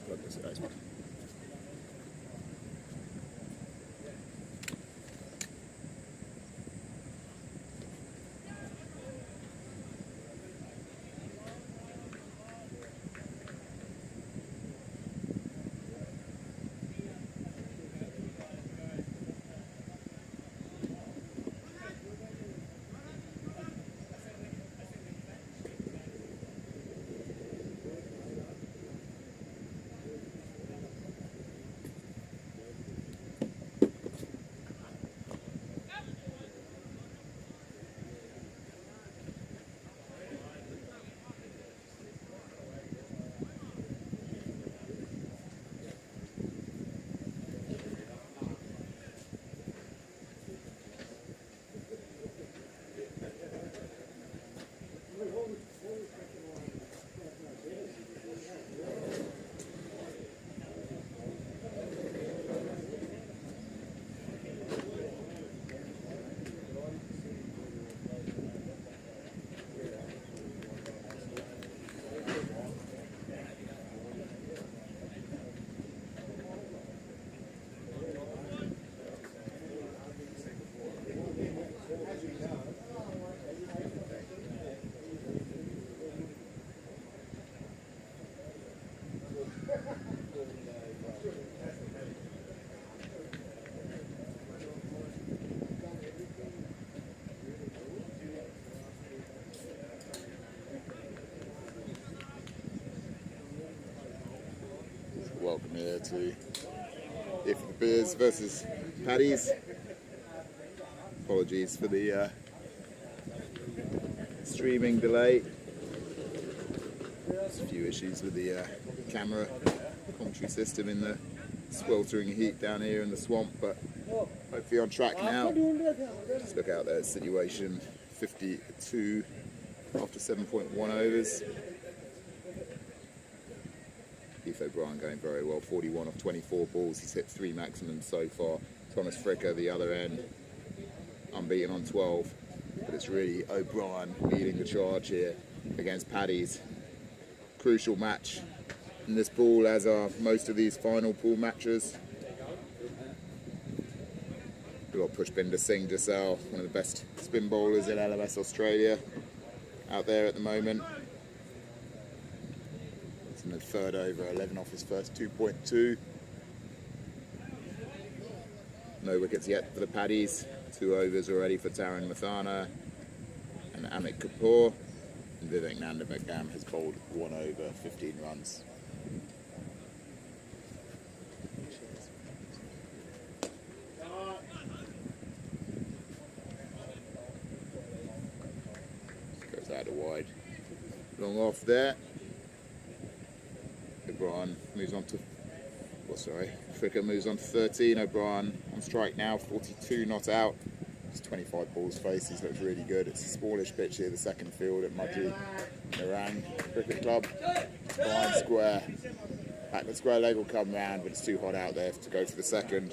should plug this out. Welcome here to If the Beers versus Paddies. Apologies for the streaming delay. There's a few issues with the camera commentary system in the sweltering heat down here in the swamp, but hopefully on track now. Just look out there, situation 52 after 7.1 overs. Keith O'Brien going very well, 41 off 24 balls. He's hit 3 maximums so far. Thomas Fricker, the other end, unbeaten on 12. But it's really O'Brien leading the charge here against Paddies. Crucial match in this pool, as are most of these final pool matches. We've got Pushpinder Singh Giselle, one of the best spin bowlers in LMS Australia, out there at the moment. In the third over, 11 off his first 2.2. No wickets yet for the Paddies. 2 overs already for Taran Mathana and Amit Kapoor. And Vivek Nanda McGam has bowled 1 over, 15 runs. Goes out to wide. Long off there. O'Brien moves on to, Fricker moves on to 13. O'Brien on strike now, 42 not out. It's 25 balls faced. He looks really good. It's a smallish pitch here, the second field at Mudgee Narang Cricket Club. Behind square. Back the square leg will come round, but it's too hot out there to go for the second.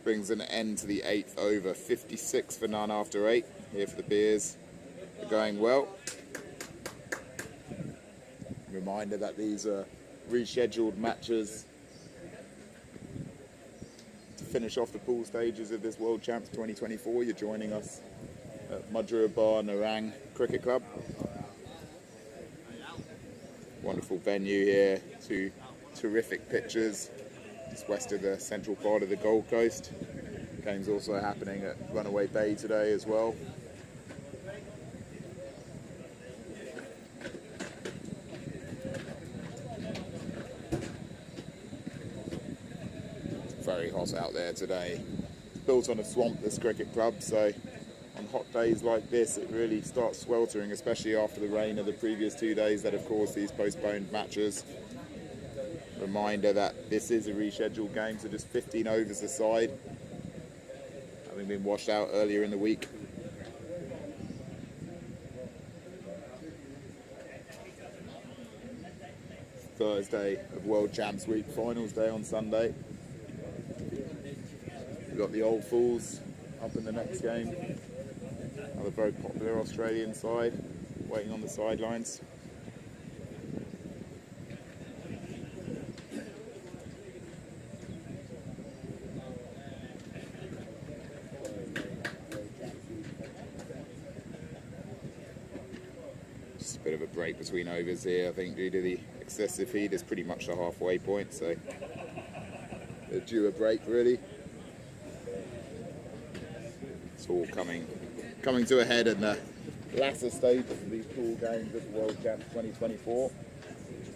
Brings an end to the 8th over. 56 for none after 8. Here for the Beers. They're going well. Reminder that these are rescheduled matches to finish off the pool stages of this World Champs 2024. You're joining us at Madhuraba Narang Cricket Club. Wonderful venue here, 2 terrific pitches just west of the central part of the Gold Coast. Game's also happening at Runaway Bay today as well. Very hot out there today. It's built on a swamp, this cricket club, so on hot days like this it really starts sweltering, especially after the rain of the previous 2 days that have caused these postponed matches. Reminder that this is a rescheduled game, so just 15 overs aside, having been washed out earlier in the week. Thursday of World Champs Week, finals day on Sunday. We've got the Old Fools up in the next game. Another very popular Australian side, waiting on the sidelines. Bit of a break between overs here, I think, due to the excessive heat. Is pretty much the halfway point, so they're due a break really. It's all coming to a head in the latter stages of these pool games at the World Champs 2024.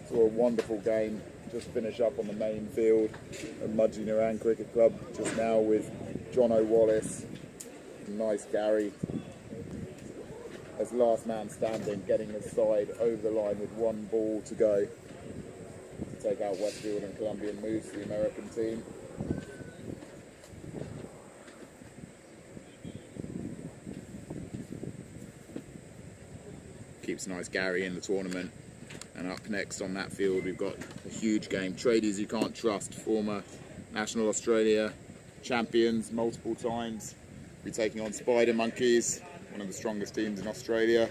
Saw a wonderful game just finish up on the main field at Mudgee Naran Cricket Club just now with John O'Wallace, nice Gary as last man standing, getting his side over the line with one ball to go to take out Westfield and Colombian Moose, the American team. Keeps nice Gary in the tournament. And up next on that field we've got a huge game. Tradies You Can't Trust, former National Australia champions multiple times. We're taking on Spider Monkeys, one of the strongest teams in Australia.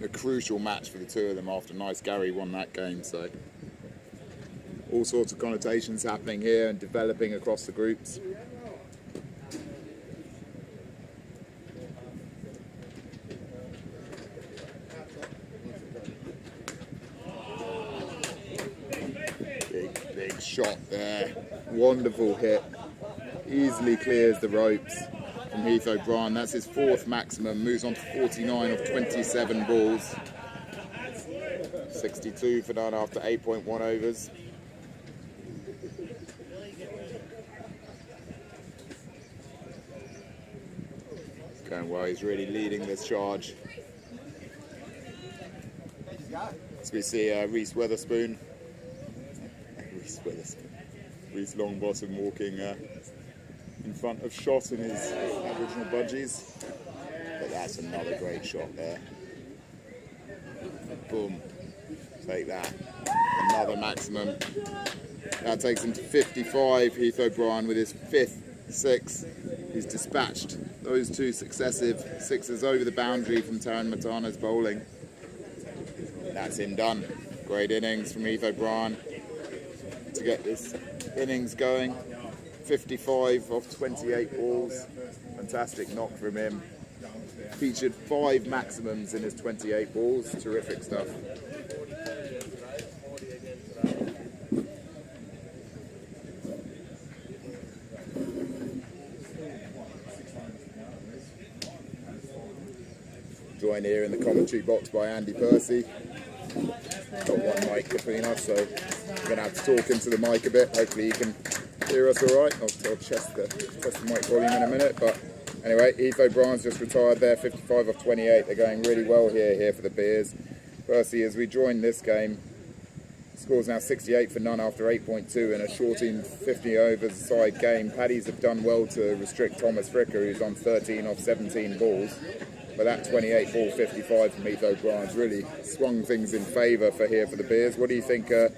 A crucial match for the two of them after nice Gary won that game. So all sorts of connotations happening here and developing across the groups. Big shot there, wonderful hit, easily clears the ropes from Heath O'Brien. That's his fourth maximum, moves on to 49 of 27 balls. 62 for none after 8.1 overs. It's going well, he's really leading this charge. As we see Reese Witherspoon. Reese Longbottom walking in front of shot in his Aboriginal budgies. But that's another great shot there. Boom. Take that. Another maximum. That takes him to 55. Heath O'Brien with his fifth six. He's dispatched those two successive sixes over the boundary from Taran Matana's bowling. That's him done. Great innings from Heath O'Brien to get this innings going. 55 off 28 balls. Fantastic knock from him. Featured 5 maximums in his 28 balls. Terrific stuff. Joined here in the commentary box by Andy Percy. Got one mic between us, so we're going to have to talk into the mic a bit. Hopefully you can hear us all right. I'll test the mic volume in a minute. But anyway, Heath O'Brien's just retired there, 55 off 28. They're going really well here for the Bears. Percy, as we join this game, scores now 68 for none after 8.2 in a 50 overs side game. Paddies have done well to restrict Thomas Fricker, who's on 13 off 17 balls. But that 28 ball 55 from Heath O'Brien's really swung things in favour for the Bears. What do you think a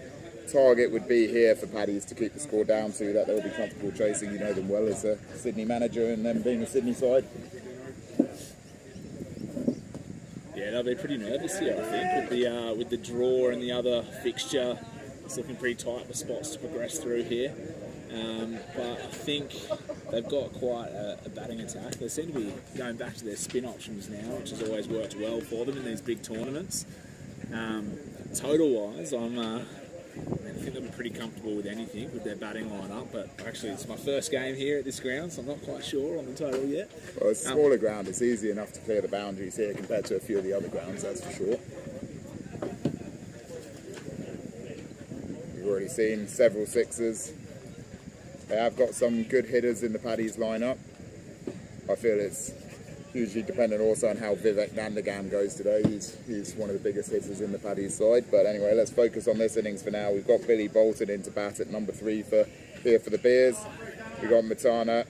target would be here for Paddies to keep the score down to that they'll be comfortable chasing? You know them well as a Sydney manager and them being a Sydney side. Yeah, they'll be pretty nervous here, I think, with the draw and the other fixture. It's looking pretty tight for spots to progress through here. But I think they've got quite a batting attack. They seem to be going back to their spin options now, which has always worked well for them in these big tournaments. Total-wise, I think they'll be pretty comfortable with anything with their batting line-up. But actually, it's my first game here at this ground, so I'm not quite sure on the total yet. Well, it's a smaller ground. It's easy enough to clear the boundaries here compared to a few of the other grounds, that's for sure. We've already seen several sixes. They have got some good hitters in the Paddies lineup. I feel it's hugely dependent also on how Vivek Nandagam goes today. He's one of the biggest hitters in the Paddies side. But anyway, let's focus on this innings for now. We've got Billy Bolton into bat at number 3 for the Bears. We've got Matana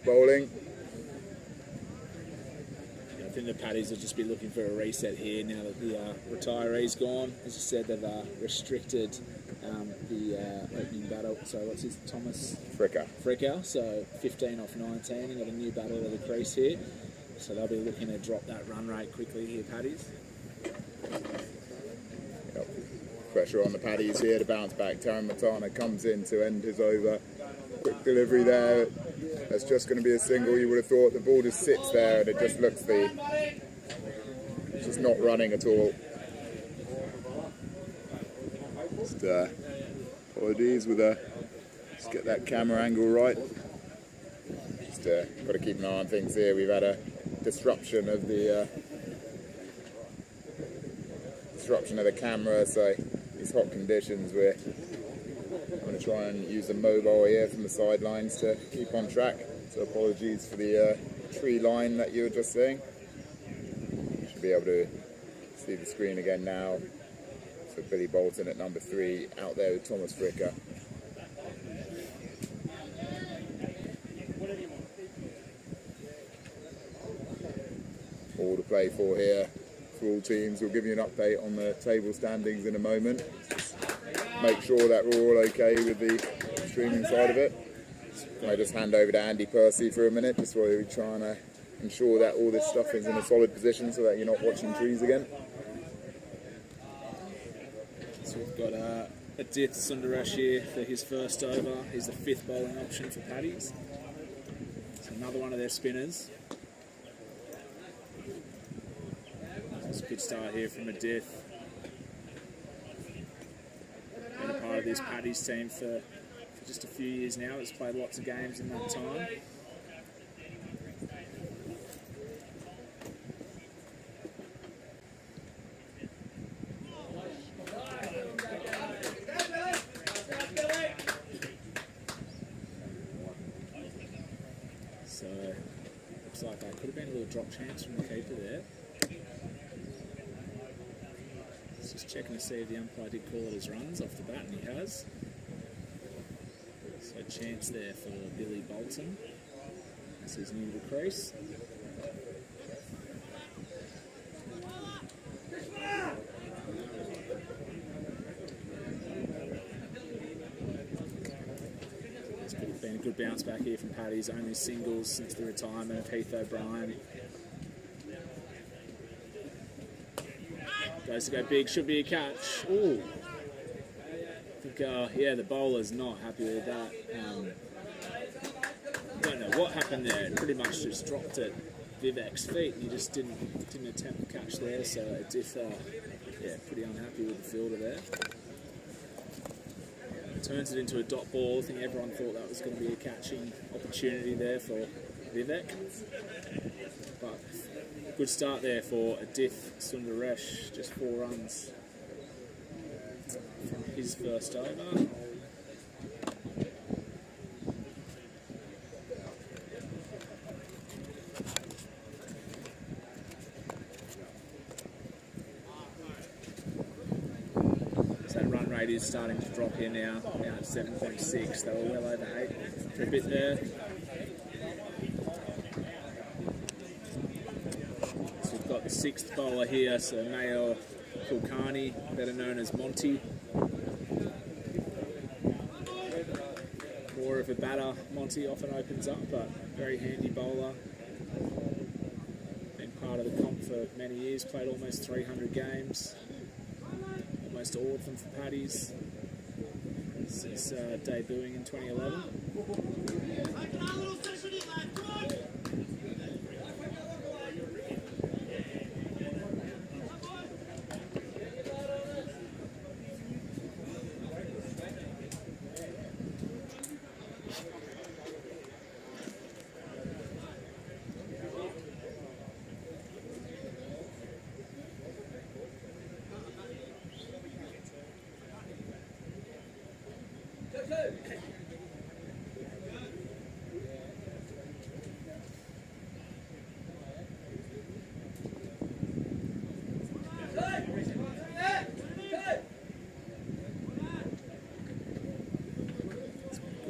bowling. I think the Paddies will just be looking for a reset here now that the retiree's gone. As I said, they've restricted the opening battle. So what's his Thomas? Fricker. So 15 off 19 and got a new battle at the crease here. So they'll be looking to drop that run rate quickly here, Paddies. Yep. Pressure on the Paddies here to bounce back. Taran Matana comes in to end his over. Quick delivery there. That's just going to be a single. You would have thought the ball just sits there and it just looks the just not running at all. Just apologies with just get that camera angle right. Just got to keep an eye on things here. We've had a disruption of the camera, so these hot conditions we're going to try and use a mobile here from the sidelines to keep on track. So apologies for the tree line that you were just seeing. You should be able to see the screen again now. So Billy Bolton at number 3 out there with Thomas Fricker. All to play for here for all teams. We'll give you an update on the table standings in a moment. Just make sure that we're all okay with the streaming side of it. I just hand over to Andy Percy for a minute, just while we're trying to ensure that all this stuff is in a solid position so that you're not watching trees again. So we've got Adith Sundaresh here for his first over. He's the 5th bowling option for Paddies. So another one of their spinners. It's a good start here from Adith. Been a part of this Paddies team for just a few years now. Has played lots of games in that time. So looks like that could have been a little drop chance from the keeper there. Just checking to see if the umpire did call it as runs off the bat, and he has. So chance there for Billy Bolton. This is new to crease. It's been a good bounce back here from Paddy's. Only singles since the retirement of Heath O'Brien. Goes to go big, should be a catch. Ooh. I think, yeah, the bowler's not happy with that. Don't know what happened there. It pretty much just dropped at Vivek's feet. He just didn't attempt to catch there. So Adith, yeah, pretty unhappy with the fielder there. Turns it into a dot ball. I think everyone thought that was going to be a catching opportunity there for Vivek. But good start there for Adith Sundaresh, just 4 runs from his first over. So that run rate is starting to drop here now at 7.6. They were well over 8 for a bit there. Got the 6th bowler here, so Mayo Kulkarni, better known as Monty. More of a batter, Monty often opens up, but very handy bowler. Been part of the comp for many years, played almost 300 games, almost all of them for Paddies since debuting in 2011.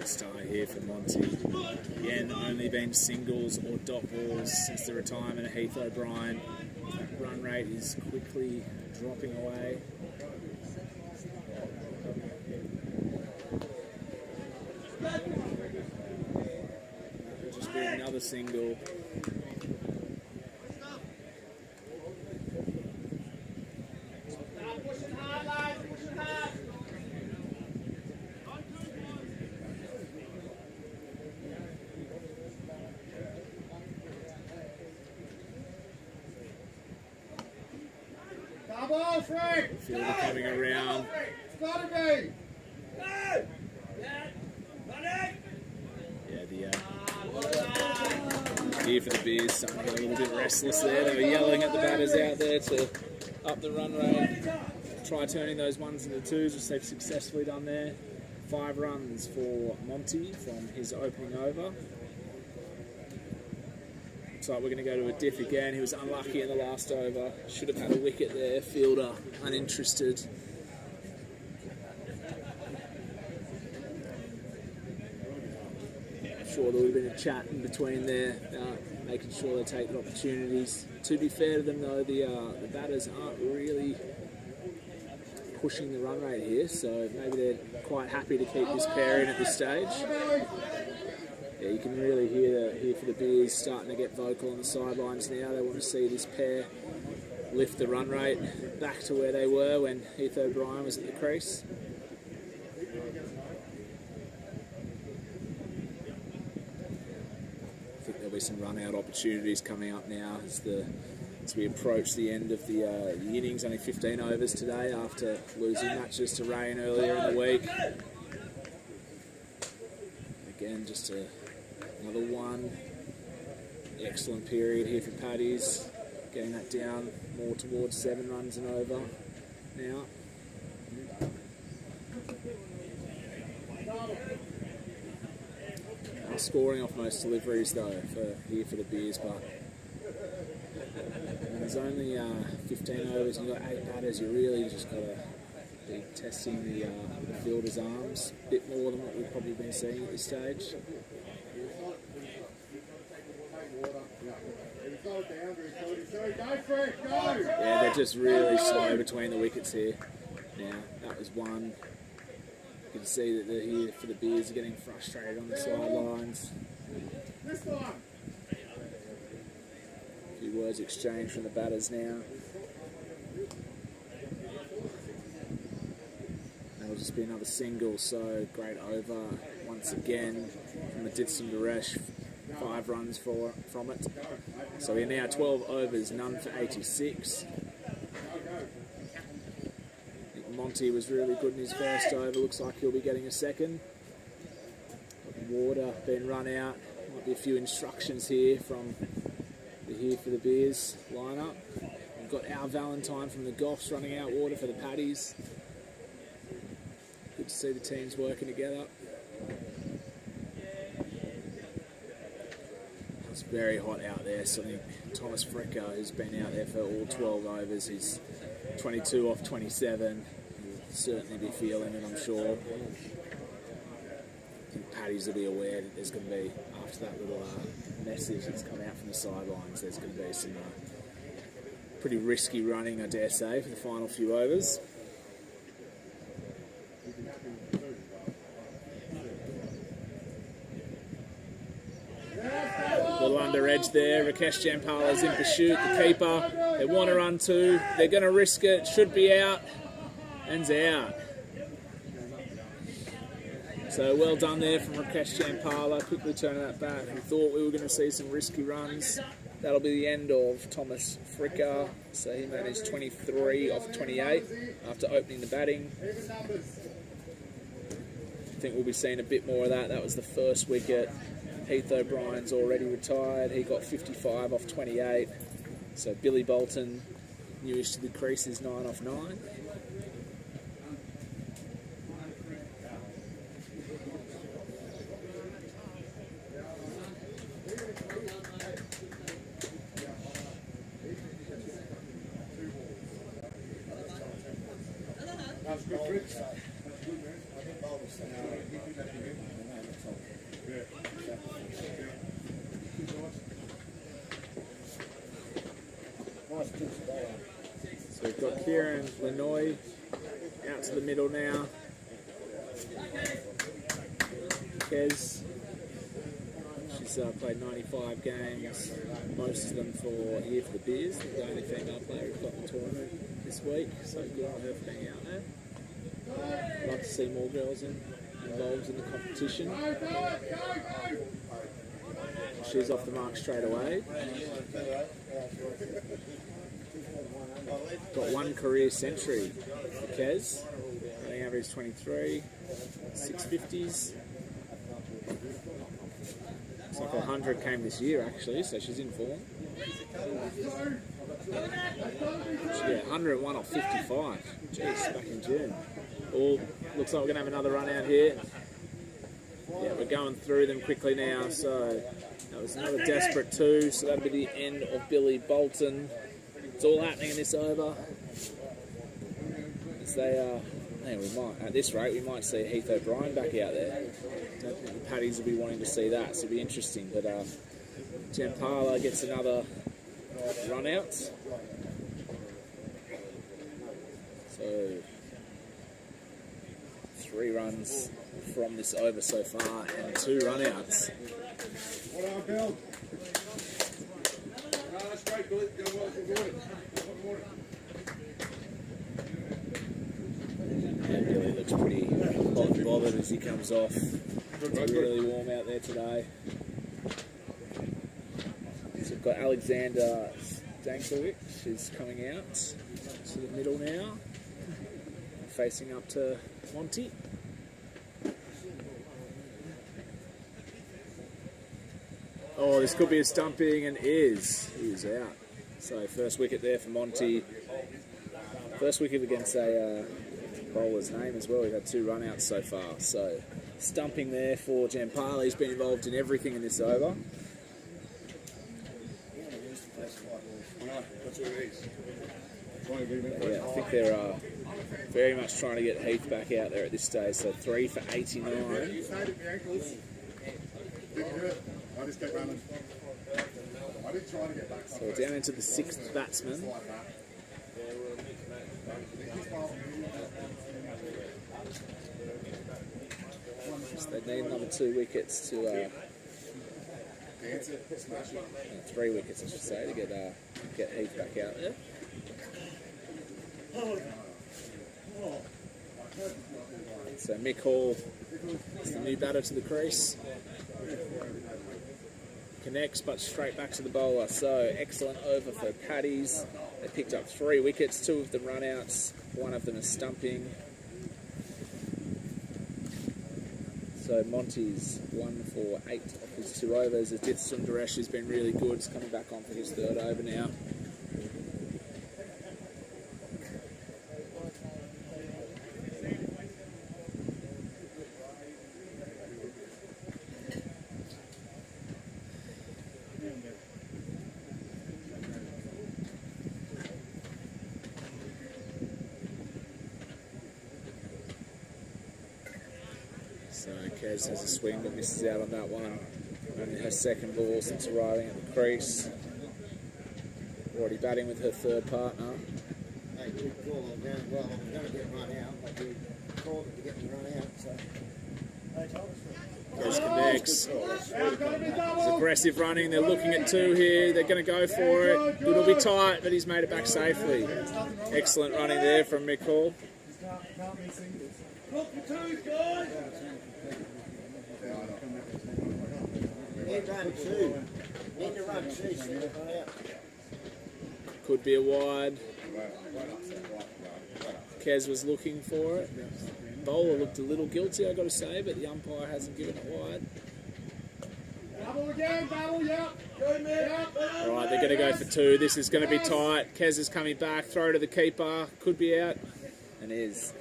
Start here for Monty. Again, only been singles or dot balls since the retirement of Heath O'Brien. That run rate is quickly dropping away. Just be another single. Fielder coming around. Yeah, here for the Bears, starting to get a little bit restless there. They were yelling at the batters out there to up the run rate. Try turning those ones into twos, which they've successfully done there. 5 runs for Monty from his opening over. Looks like we're going to go to a diff again. He was unlucky in the last over. Should have had a wicket there. Fielder uninterested. I'm sure there would have been a chat in between there, making sure they take the opportunities. To be fair to them though, the batters aren't really pushing the run rate here, so maybe they're quite happy to keep this pair in at this stage. Yeah, you can really hear for the Bears starting to get vocal on the sidelines now. They want to see this pair lift the run rate back to where they were when Heath O'Brien was at the crease. I think there'll be some run-out opportunities coming up now as we approach the end of the innings. Only 15 overs today after losing matches to rain earlier in the week. Again, just another one. Excellent period here for Paddies. Getting that down more towards 7 runs and over now. Scoring off most deliveries though here for the Bears, but there's only 15 overs and you've got 8 batters. You really just got to be testing the fielder's arms a bit more than what we've probably been seeing at this stage. Yeah, they're just really slow between the wickets here. Now, that was one. You can see that they're here for the Bears are getting frustrated on the sidelines. A few words exchanged from the batters now. That'll just be another single, so great over once again from Aditya Naresh. 5 runs from it. So we're now 12 overs, none for 86. Monty was really good in his first over. Looks like he'll be getting a second. Water being run out. Might be a few instructions here from the Here for the Bears lineup. We've got Al Valentine from the Goffs running out water for the Paddies. Good to see the teams working together. It's very hot out there, so I think Thomas Fricker, who's been out there for all 12 overs, he's 22 off 27. He'll certainly be feeling it, I'm sure. I think Paddies will be aware that there's going to be, after that little message that's come out from the sidelines, there's going to be some pretty risky running, I dare say, for the final few overs. Little under edge there. Rakesh Jampala's in pursuit. The keeper. They want to run 2. They're going to risk it. Should be out. And's out. So well done there from Rakesh Jampala. Quickly turning that back. We thought we were going to see some risky runs. That'll be the end of Thomas Fricker. So he managed 23 off 28 after opening the batting. I think we'll be seeing a bit more of that. That was the first wicket. Heath O'Brien's already retired. He got 55 off 28. So Billy Bolton, newest to the crease, is 9 off 9. That's good, Fritz. So we've got Kieran Lanoy out to the middle now. Kez, she's played 95 games, most of them here for the Bears. The only female player who's got the tournament this week, so good on her for being out there. I'd love to see more girls involved in the competition. She's off the mark straight away. Got one career century for Kez. Running average 23, 650s. Looks like 100 came this year actually, so she's in form. Yeah, 101 off 55. Jeez, back in June. Oh, looks like we're going to have another run out here. Yeah, we're going through them quickly now. So that was another desperate 2. So that'll be the end of Billy Bolton. It's all happening in this over. As they we might, at this rate, we might see Heath O'Brien back out there. Don't think the Paddies will be wanting to see that, so it'll be interesting. But Jampala gets another run out. So 3 runs from this over so far and 2 run outs. Yeah, Billy looks pretty bothered as he comes off. It's really warm out there today. So we've got Alexander Stankovic is coming out to the middle now, facing up to Monty. Oh, this could be a stumping, and he is out. So first wicket there for Monty. First wicket against a bowler's name as well. We've had 2 run-outs so far. So stumping there for Jampala. He's been involved in everything in this over. Yeah, I think they're very much trying to get Heath back out there at this stage. So 3 for 89. So we're down into the 6th batsman. So they need another 2 wickets to 3 wickets, I should say, to get Heath back out there. So Mick Hall is the new batter to the crease. Connects, but straight back to the bowler. So excellent over for Paddies. They picked up 3 wickets, 2 of them run-outs, 1 of them is stumping. So Monty's 1 for 8 off his 2 overs. Adith Sundaresh has been really good. He's coming back on for his 3rd over now. So Kez has a swing but misses out on that one. Only her 2nd ball since arriving at the crease. Already batting with her 3rd partner. They did call them down. Well, I'm going to get run out, but we called it to get them run out. So. Kez connects. It's aggressive running. They're looking at 2 here. They're going to go for it. It'll be tight, but he's made it back safely. Excellent running there from Mick Hall. Look for 2, guys! Need to run 2. Need to run 2 so they're run out. Could be a wide. Kez was looking for it. Bowler looked a little guilty, I've got to say, but the umpire hasn't given it wide. Double again, double, yep. Good, man. All right, they're going to go for 2. This is going to be tight. Kez is coming back. Throw to the keeper. Could be out. And is.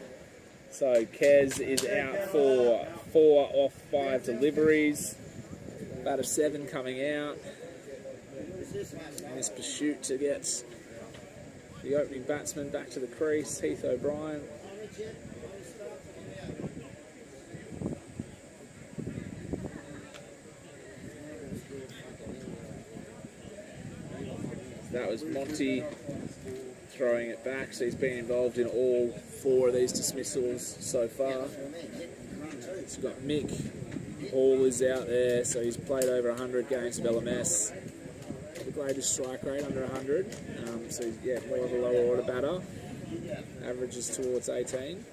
So Kez is out for 4 off 5 deliveries. Bat of 7 coming out. In this pursuit to get the opening batsman back to the crease, Heath O'Brien. That was Monty throwing it back, so he's been involved in all 4 of these dismissals so far. So we've got Mick Hall is out there, so he's played over 100 games of LMS. The greatest strike rate under 100, so he's more of a lower order batter. Averages towards 18.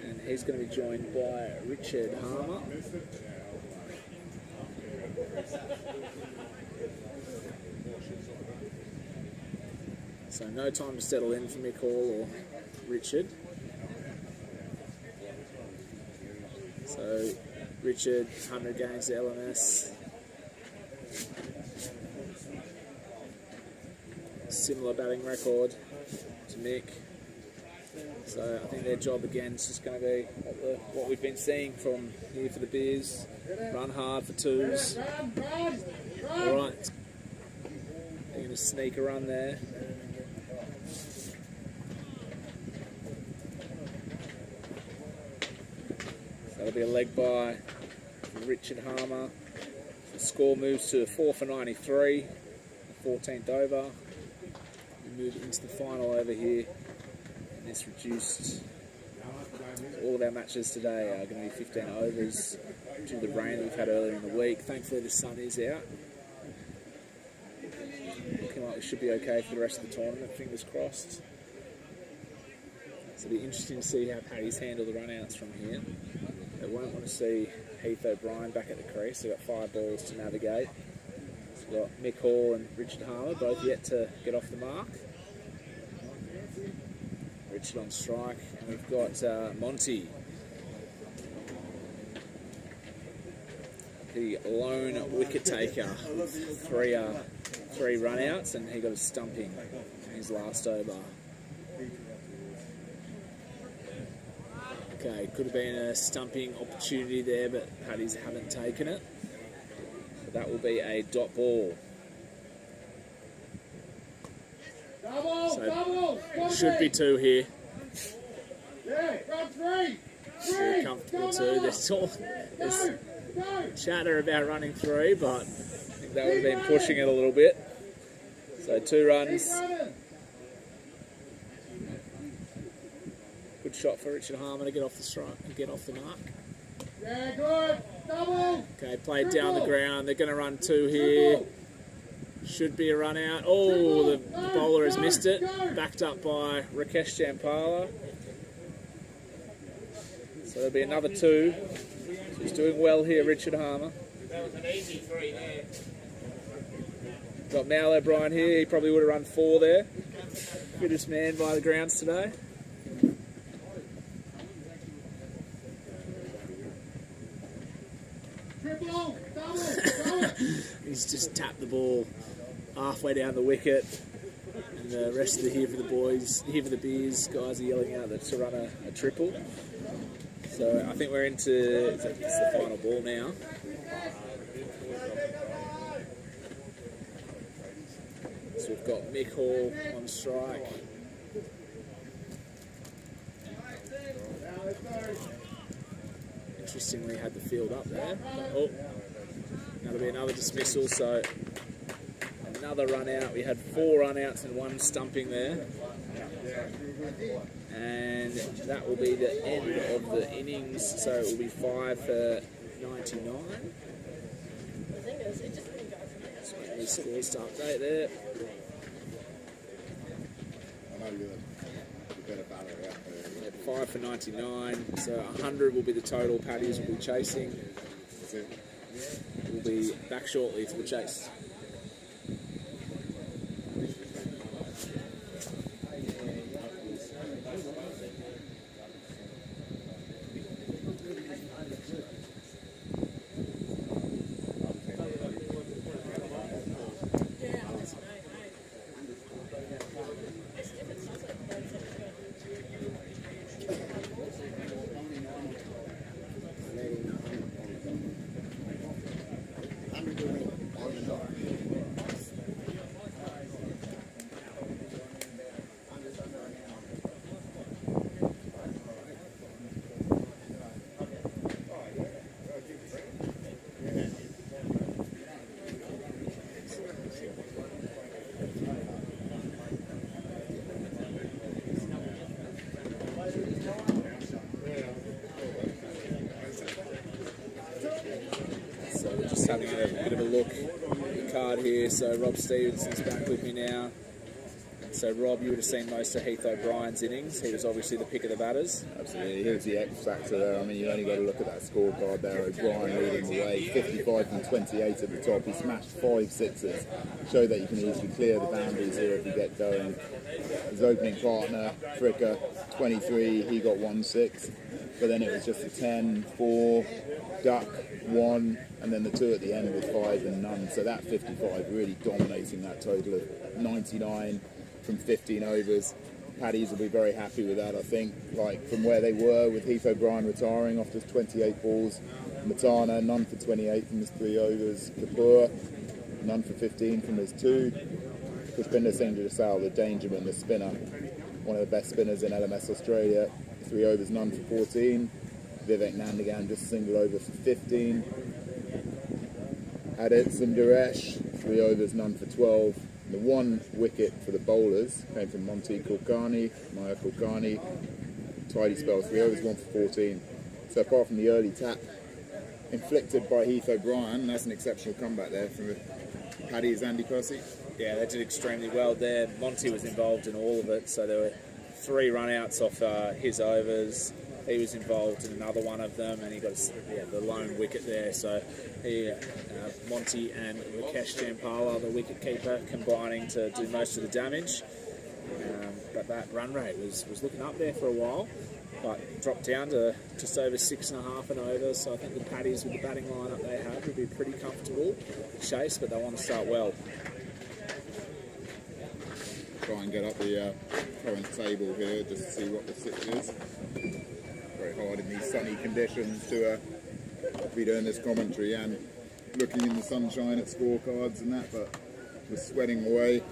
And he's going to be joined by Richard Harmer. So no time to settle in for Mick Hall or Richard. So Richard, 100 games to LMS. Similar batting record to Mick. So I think their job again is just going to be what we've been seeing from here for the Beers. Run hard for twos. Alright. They're going to sneak a run there. That'll be a leg by Richard Harmer. The score moves to 4 for 93, 14th over. We move into the final over here. And it's reduced. All of our matches today are going to be 15 overs due to the rain that we've had earlier in the week. Thankfully the sun is out. Looking like we should be okay for the rest of the tournament, fingers crossed. So it'll be interesting to see how Paddies handle the run-outs from here. They won't want to see Heath O'Brien back at the crease. They've got 5 balls to navigate. So we've got Mick Hall and Richard Harmer, both yet to get off the mark. Richard on strike, and we've got Monty, the lone wicket taker, with three run-outs, and he got a stumping in his last over. Okay, could have been a stumping opportunity there, but Paddies haven't taken it. So that will be a dot ball. So should be 2 here. Yeah, run 3. Very comfortable too. There's chatter about running 3, but I think that would have been pushing it a little bit. So 2 runs. Good shot for Richard Harmer to get off the strike and get off the mark. Yeah, good. Double. Okay, played down the ground. They're going to run 2 here. Should be a run out. Oh, the bowler has missed it. Backed up by Rakesh Jampala. So there'll be another 2. So he's doing well here, Richard Harmer. That was an easy 3 there. Got Mal O'Brien here. He probably would have run 4 there. Fittest man by the grounds today. Triple. Double. He's just tapped the ball halfway down the wicket, and the rest of the Here for the Boys, Here for the Beers guys are yelling out that to run a triple. So I think we're into it's the final ball now. So we've got Mick Hall on strike. Interestingly, had the field up there. Oh, that'll be another dismissal. So another run out. We had 4 run outs and 1 stumping there. And that will be the end of the innings. So it will be 5 for 99. So any scores to update there. I know you're better batter out there. 5 for 99. So 100 will be the total Paddies will be chasing. That's it. We'll be back shortly for the chase. Just having a bit of a look at the card here. So Rob Stevenson's back with me now. So, Rob, you would have seen most of Heath O'Brien's innings. He was obviously the pick of the batters. Absolutely, here's the X factor there. I mean, you only got to look at that scorecard there. O'Brien leading the way, 55 from 28 at the top. He smashed 5 sixes. Showed that you can easily clear the boundaries here if you get going. His opening partner, Fricker, 23, he got 1-6. But then it was just a 10, 4, duck, 1, and then the 2 at the end with 5 and none. So that 55 really dominating that total of 99 from 15 overs. Paddies will be very happy with that, I think. Like from where they were with Heath O'Brien retiring after 28 balls. Matana, none for 28 from his 3 overs. Kapoor, none for 15 from his 2. Pushpinder Singh Jasal, the Dangerman, the spinner, one of the best spinners in LMS Australia. 3 overs, none for 14. Vivek Nandigan just single over for 15. Adit Sundaresh, 3 overs, none for 12. The 1 wicket for the bowlers came from Monty Kulkarni, Maya Kulkarni. Tidy spell, 3 overs, 1 for 14. So apart from the early tap inflicted by Heath O'Brien, that's an exceptional comeback there from Paddy's Andy Percy. Yeah, they did extremely well there. Monty was involved in all of it, so there were 3 run-outs off his overs. He was involved in another one of them, and he got the lone wicket there. So Monty and Rakesh Jampala, the wicket keeper, combining to do most of the damage. But that run rate was looking up there for a while, but dropped down to just over 6.5 an over. So I think the Paddies with the batting lineup they have would be pretty comfortable chase, but they want to start well. Try and get up the current table here just to see what the sitch is. Very hard in these sunny conditions to be doing this commentary and looking in the sunshine at scorecards and that, but we're sweating away,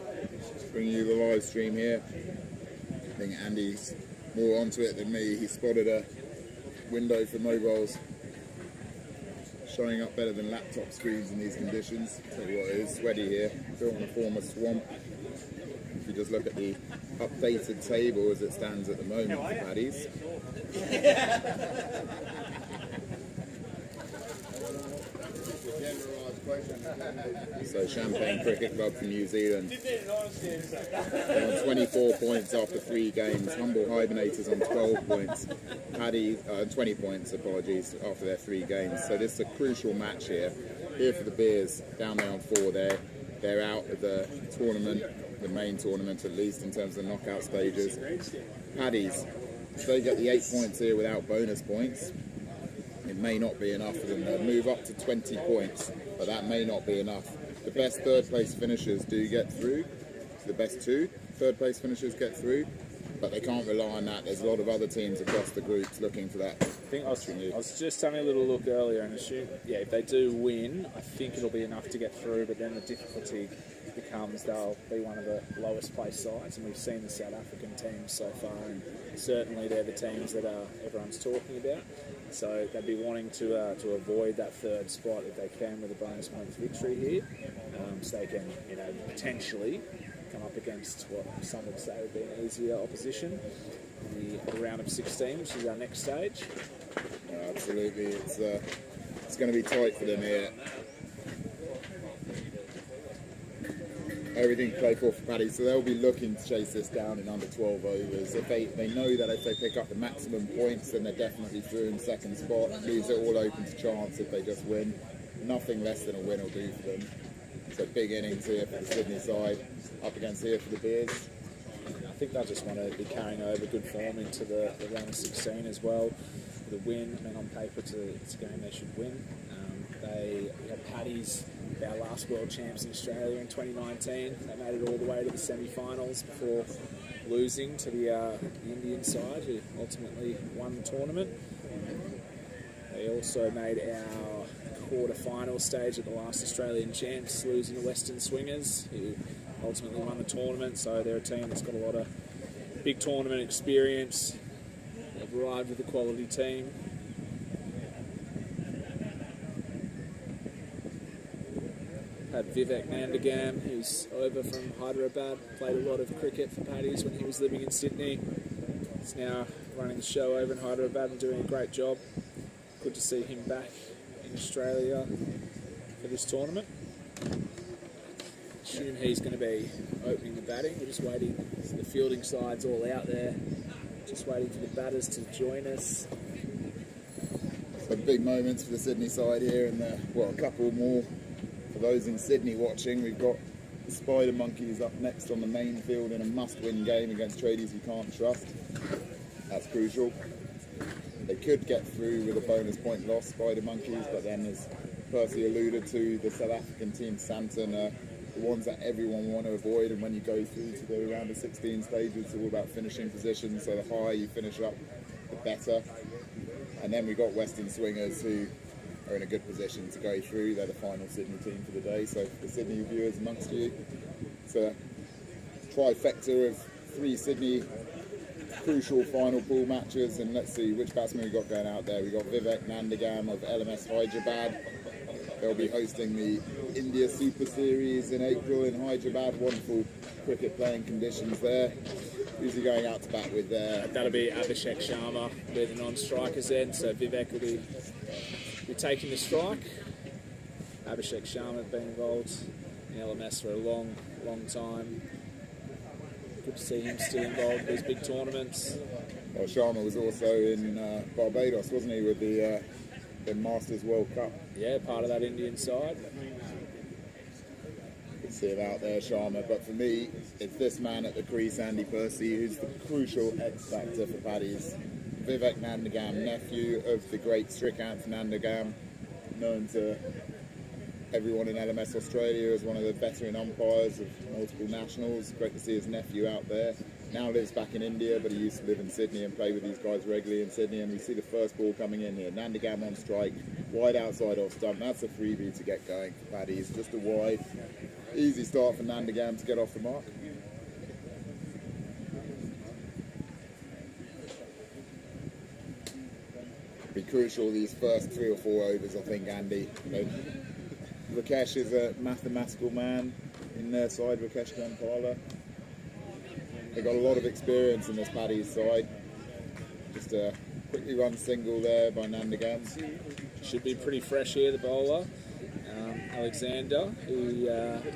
bringing you the live stream here. I think Andy's more onto it than me. He spotted a window for mobiles showing up better than laptop screens in these conditions. Tell you what, it is sweaty here. Don't want to form a swamp. If you just look at the updated table as it stands at the moment for Paddies. So Champagne Cricket Club from New Zealand. They're on 24 points after 3 games. Humble Hibernators on 12 points. Paddy 20 points, apologies, after their 3 games. So this is a crucial match here. Here for the Beers, down there on 4 there. They're out of the tournament, the main tournament at least in terms of the knockout stages. Paddies, if they get the 8 points here without bonus points, it may not be enough for them. They'll move up to 20 points, but that may not be enough. The best 3rd place finishers do get through. The best 2 3rd place finishers get through, but they can't rely on that. There's a lot of other teams across the groups looking for that. I think I was just having a little look earlier and assume, if they do win, I think it'll be enough to get through, but then the difficulty becomes they'll be one of the lowest placed sides, and we've seen the South African teams so far, and certainly they're the teams that everyone's talking about. So they'd be wanting to avoid that 3rd spot if they can with a bonus points victory here, so they can potentially come up against what some would say would be an easier opposition in the round of 16, which is our next stage. Absolutely, it's going to be tight for them here. Everything to play for Paddy, so they'll be looking to chase this down in under 12 overs. If they know that if they pick up the maximum points, then they're definitely through in 2nd spot. Leaves it all open to chance if they just win. Nothing less than a win will do for them. So big innings here for the Sydney side, up against here for the Beers. I think they'll just want to be carrying over good form into the round of 16 as well. The win, I mean, on paper it's a game they should win. We had Paddies, our last world champs in Australia in 2019. They made it all the way to the semi-finals before losing to the Indian side, who ultimately won the tournament. They also made our quarter-final stage at the last Australian champs, losing to Western Swingers, who ultimately won the tournament. So they're a team that's got a lot of big tournament experience. They've arrived with a quality team. Had Vivek Nandigan, who's over from Hyderabad, played a lot of cricket for Paddies when he was living in Sydney. He's now running the show over in Hyderabad and doing a great job. Good to see him back in Australia for this tournament. assume he's going to be opening the batting. We're just waiting. So the fielding side's all out there. Just waiting for the batters to join us. So big moments for the Sydney side here, and a couple more for those in Sydney watching. We've got the Spider Monkeys up next on the main field in a must-win game against tradies you can't trust. That's crucial. They could get through with a bonus point loss, Spider Monkeys, but then, as Percy alluded to, the South African team, Santon, are the ones that everyone want to avoid. And when you go through to the round of 16 stages, it's all about finishing positions. So the higher you finish up, the better. And then we've got Western Swingers, who are in a good position to go through. They're the final Sydney team for the day. So for the Sydney viewers amongst you, it's a trifecta of 3 Sydney crucial final pool matches. And let's see which batsmen we've got going out there. We've got Vivek Nandagam of LMS Hyderabad. They'll be hosting the India Super Series in April in Hyderabad. Wonderful cricket playing conditions there. Who's he going out to bat with there? That'll be Abhishek Sharma with the non-strikers then. So Vivek will be taking the strike. Abhishek Sharma has been involved in LMS for a long, long time. Good to see him still involved in these big tournaments. Well, Sharma was also in Barbados, wasn't he, with the Masters World Cup? Yeah, part of that Indian side. Good to see him out there, Sharma. But for me, it's this man at the crease, Andy Percy, who's the crucial X factor for Paddies. Vivek Nandagam, nephew of the great Srikanth Nandagam, known to everyone in LMS Australia as one of the veteran umpires of multiple nationals. Great to see his nephew out there. Now lives back in India, but he used to live in Sydney and play with these guys regularly in Sydney. And we see the first ball coming in here. Nandagam on strike, wide outside off stump. That's a freebie to get going for Paddies. Just a wide, easy start for Nandagam to get off the mark. Be crucial these first 3 or 4 overs, I think, Andy. Rakesh is a mathematical man in their side, Rakesh Kampala. They've got a lot of experience in this Paddies side. Just a quickly run single there by Nandagam. Should be pretty fresh here, the bowler. Alexander, who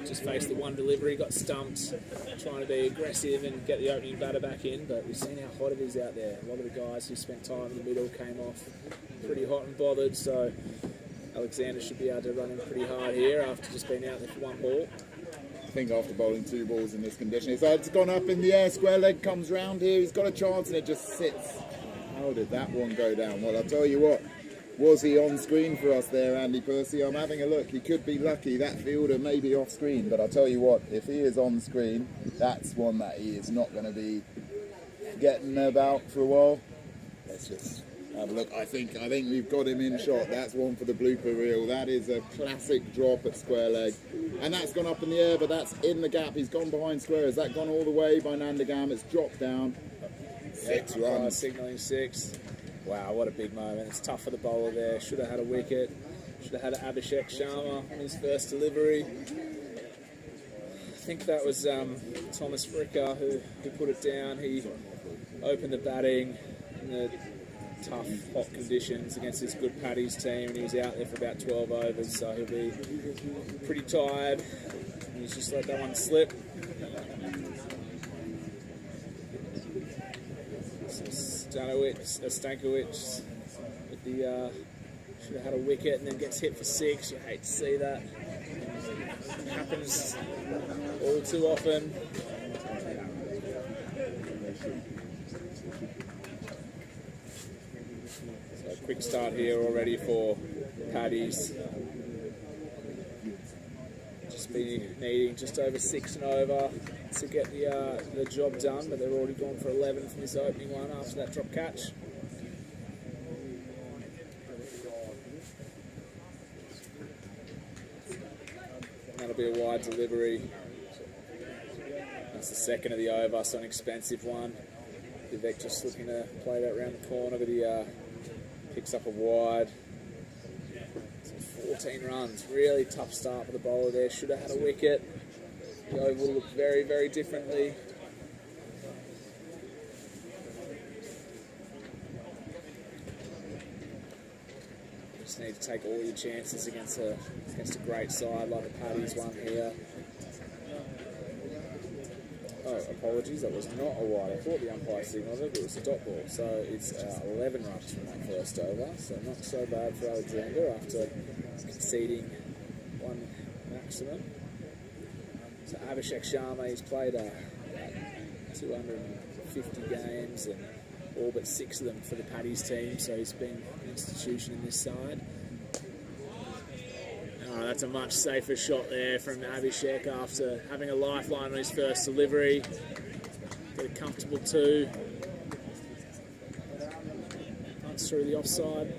just faced the one delivery, got stumped, trying to be aggressive and get the opening batter back in, but we've seen how hot it is out there. A lot of the guys who spent time in the middle came off pretty hot and bothered, so Alexander should be able to run in pretty hard here after just being out there for 1 ball. I think after bowling 2 balls in this condition, it's gone up in the air, square leg comes round here, he's got a chance and it just sits. How did that one go down? Well, I'll tell you what, was he on screen for us there, Andy Percy? I'm having a look, he could be lucky, that fielder may be off screen, but I'll tell you what, if he is on screen, that's one that he is not going to be getting about for a while. Let's just have a look. I think we've got him in shot. That's one for the blooper reel. That is a classic drop at square leg. And that's gone up in the air, but that's in the gap. He's gone behind square. Has that gone all the way by Nandagam? It's dropped down. 6 runs. Signalling 6. Wow, what a big moment. It's tough for the bowler there. Should have had a wicket. Should have had Abhishek Sharma on his first delivery. I think that was Thomas Fricker who put it down. He opened the batting in the tough, hot conditions against this good Paddies team, and he was out there for about 12 overs, so he'll be pretty tired. And he's just let that one slip. Stankovic with the should have had a wicket and then gets hit for 6. You hate to see that. It happens all too often. So a quick start here already for Paddies. Just be needing just over 6 and over to get the job done, but they've already gone for 11 from this opening one after that drop catch. And that'll be a wide delivery. That's the second of the over, so an expensive one. Vivek just looking to play that around the corner, but he picks up a wide. 14 runs, really tough start for the bowler there. Should have had a wicket. The over will look very, very differently. Just need to take all your chances against a great side like the Paddies one here. Oh, apologies, that was not a wide. I thought the umpire signalled it, but it was a dot ball. So it's 11 runs from that first over. So not so bad for Alexander after conceding one maximum. So Abhishek Sharma, he's played 250 games and all but 6 of them for the Paddies team. So he's been an institution in this side. Oh, that's a much safer shot there from Abhishek after having a lifeline on his first delivery. Get a comfortable 2. Punts through the offside.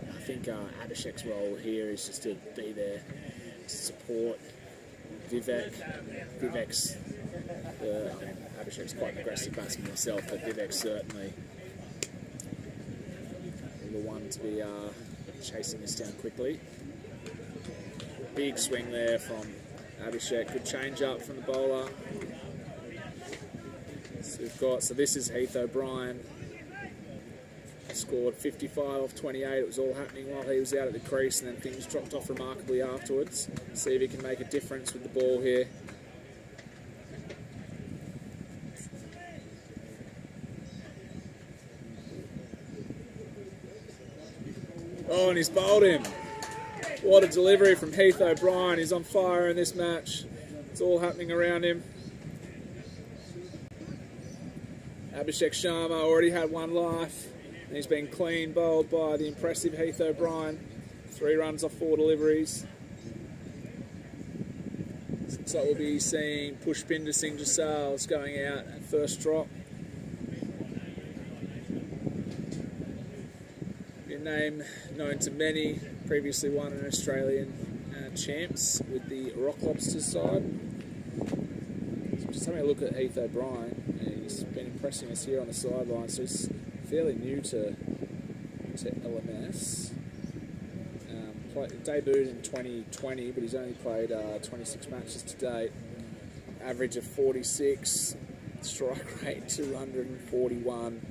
I think Abhishek's role here is just to be there to support Vivek. Vivek's, Abhishek's quite an aggressive batsman himself, but Vivek's certainly the one to be chasing this down quickly. Big swing there from Abhishek. Good change up from the bowler. So this is Heath O'Brien. Scored 55 off 28. It was all happening while he was out at the crease, and then things dropped off remarkably afterwards. See if he can make a difference with the ball here. Oh, and he's bowled him. What a delivery from Heath O'Brien. He's on fire in this match. It's all happening around him. Abhishek Sharma already had 1 life. And he's been clean bowled by the impressive Heath O'Brien. 3 runs off 4 deliveries. So we'll be seeing Pushpinder Singh Jasal going out at first drop. Name known to many, previously won an Australian champs with the Rock Lobsters side. So just having a look at Heath O'Brien, he's been impressing us here on the sidelines. So he's fairly new to LMS. Debuted in 2020, but he's only played 26 matches to date. Average of 46, strike rate 241.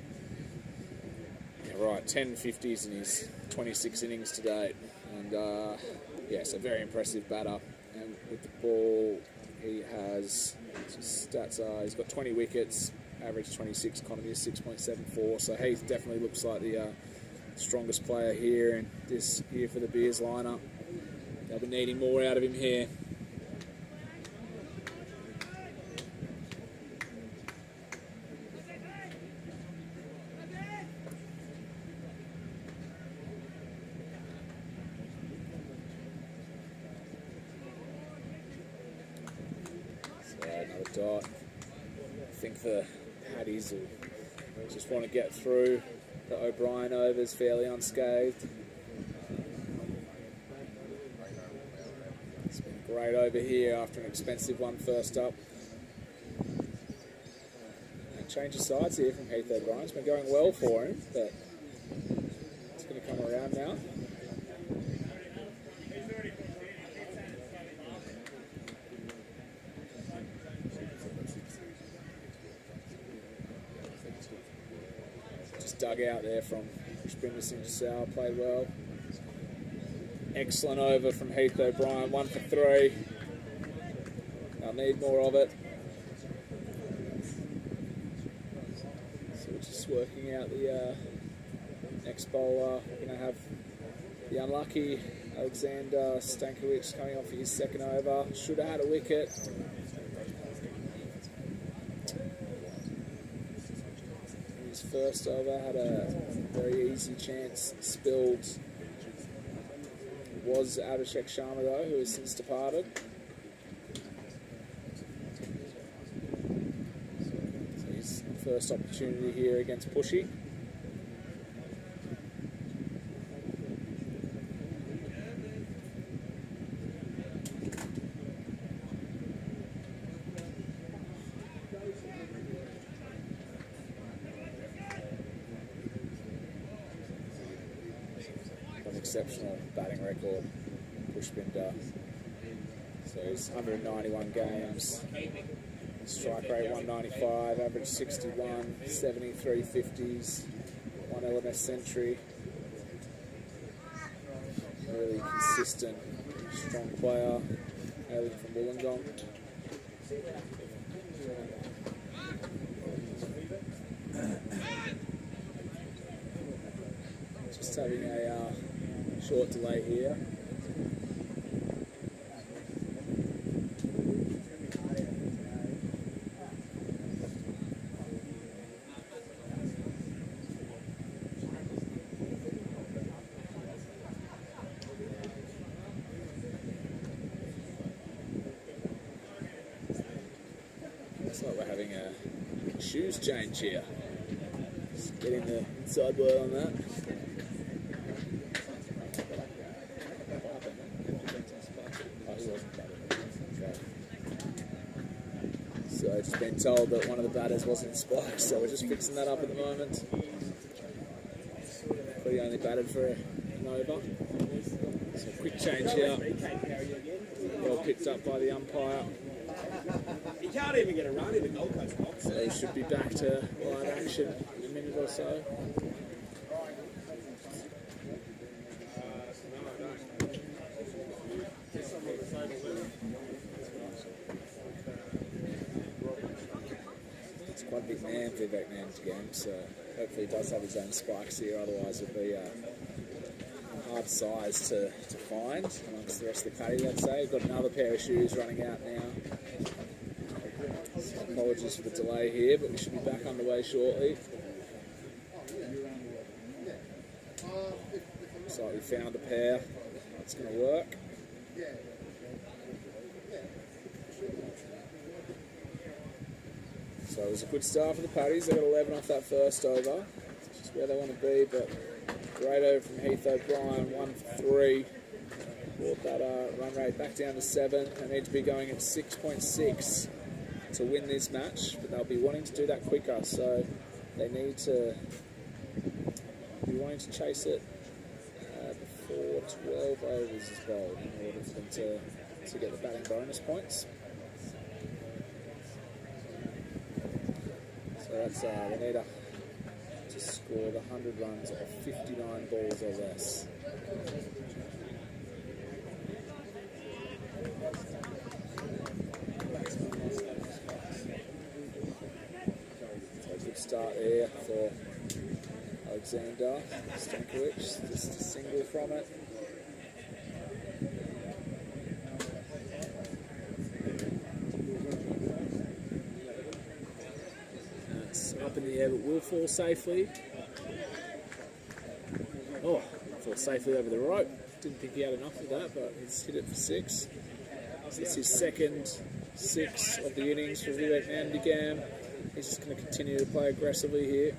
Right, 10 50s in his 26 innings to date, and so very impressive batter. And with the ball, he has stats are he's got 20 wickets, average 26, economy is 6.74. So Heath definitely looks like the strongest player here in this year for the Beers lineup. They'll be needing more out of him here. Dot. I think the Paddies will just want to get through the O'Brien overs fairly unscathed. It's been great over here after an expensive one first up. And change of sides here from Heath O'Brien. It's been going well for him, but it's going to come around now. Dug out there from Pushpinder Singh Jasal, played well. Excellent over from Heath O'Brien, 1 for 3. I'll need more of it. So we're just working out the next bowler. We're going to have the unlucky Alexander Stankiewicz coming off his 2nd over. Should have had a wicket. First over had a very easy chance spilled. It was Abhishek Sharma though, who has since departed. So his first opportunity here against Pushy. Exceptional batting record, Pushpinder. So he's 191 games, strike rate 195, average 61, 73 50s, 1 LMS century. Really consistent, strong player, hailing from Wollongong. Just having a short delay here. Looks like we're having a shoes change here. Just getting the inside word on that. So I've just been told that one of the batters wasn't spiked, so we're just fixing that up at the moment. But he only batted for an over. So quick change here. Well picked up by the umpire. He can't even get a run in the Gold Coast box. So he should be back to live action in a minute or so. It's quite a big man, Vivek Man's game, so hopefully he does have his own spikes here, otherwise it'll be a hard size to find amongst the rest of the paddy, let's say. Got another pair of shoes running out now. So apologies for the delay here, but we should be back underway shortly. Looks like we found a pair. That's going to work. So it was a good start for the Paddies. They got 11 off that first over, which is where they want to be, but great over from Heath O'Brien, 1 for 3. Brought that run rate back down to 7. They need to be going at 6.6 to win this match, but they'll be wanting to do that quicker, so they need to be wanting to chase it before 12 overs is bowled in order for them to get the batting bonus points. So that's they need to score the 100 runs off 59 balls or less. So a good start there for Alexander Stankovic, just a single from it. It's up in the air, but will fall safely. Oh, fall safely over the rope. Didn't think he had enough of that, but he's hit it for 6. So it's his second 6 of the innings for Vivek Nandagam. He's just going to continue to play aggressively here.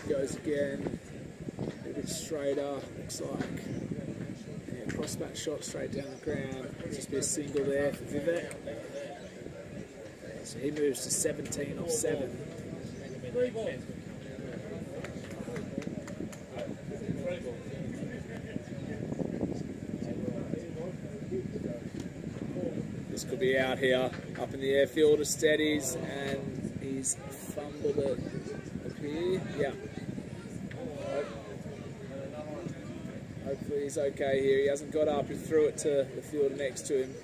Goes again, a bit straighter, looks like. Yeah, cross-bat shot straight down the ground. Just be a single there for Vivek. So he moves to 17 off 7. This could be out here, up in the airfield of steadies, and he's fumbled it up here. Yeah. Hopefully he's okay here. He hasn't got up, he threw it to the fielder next to him.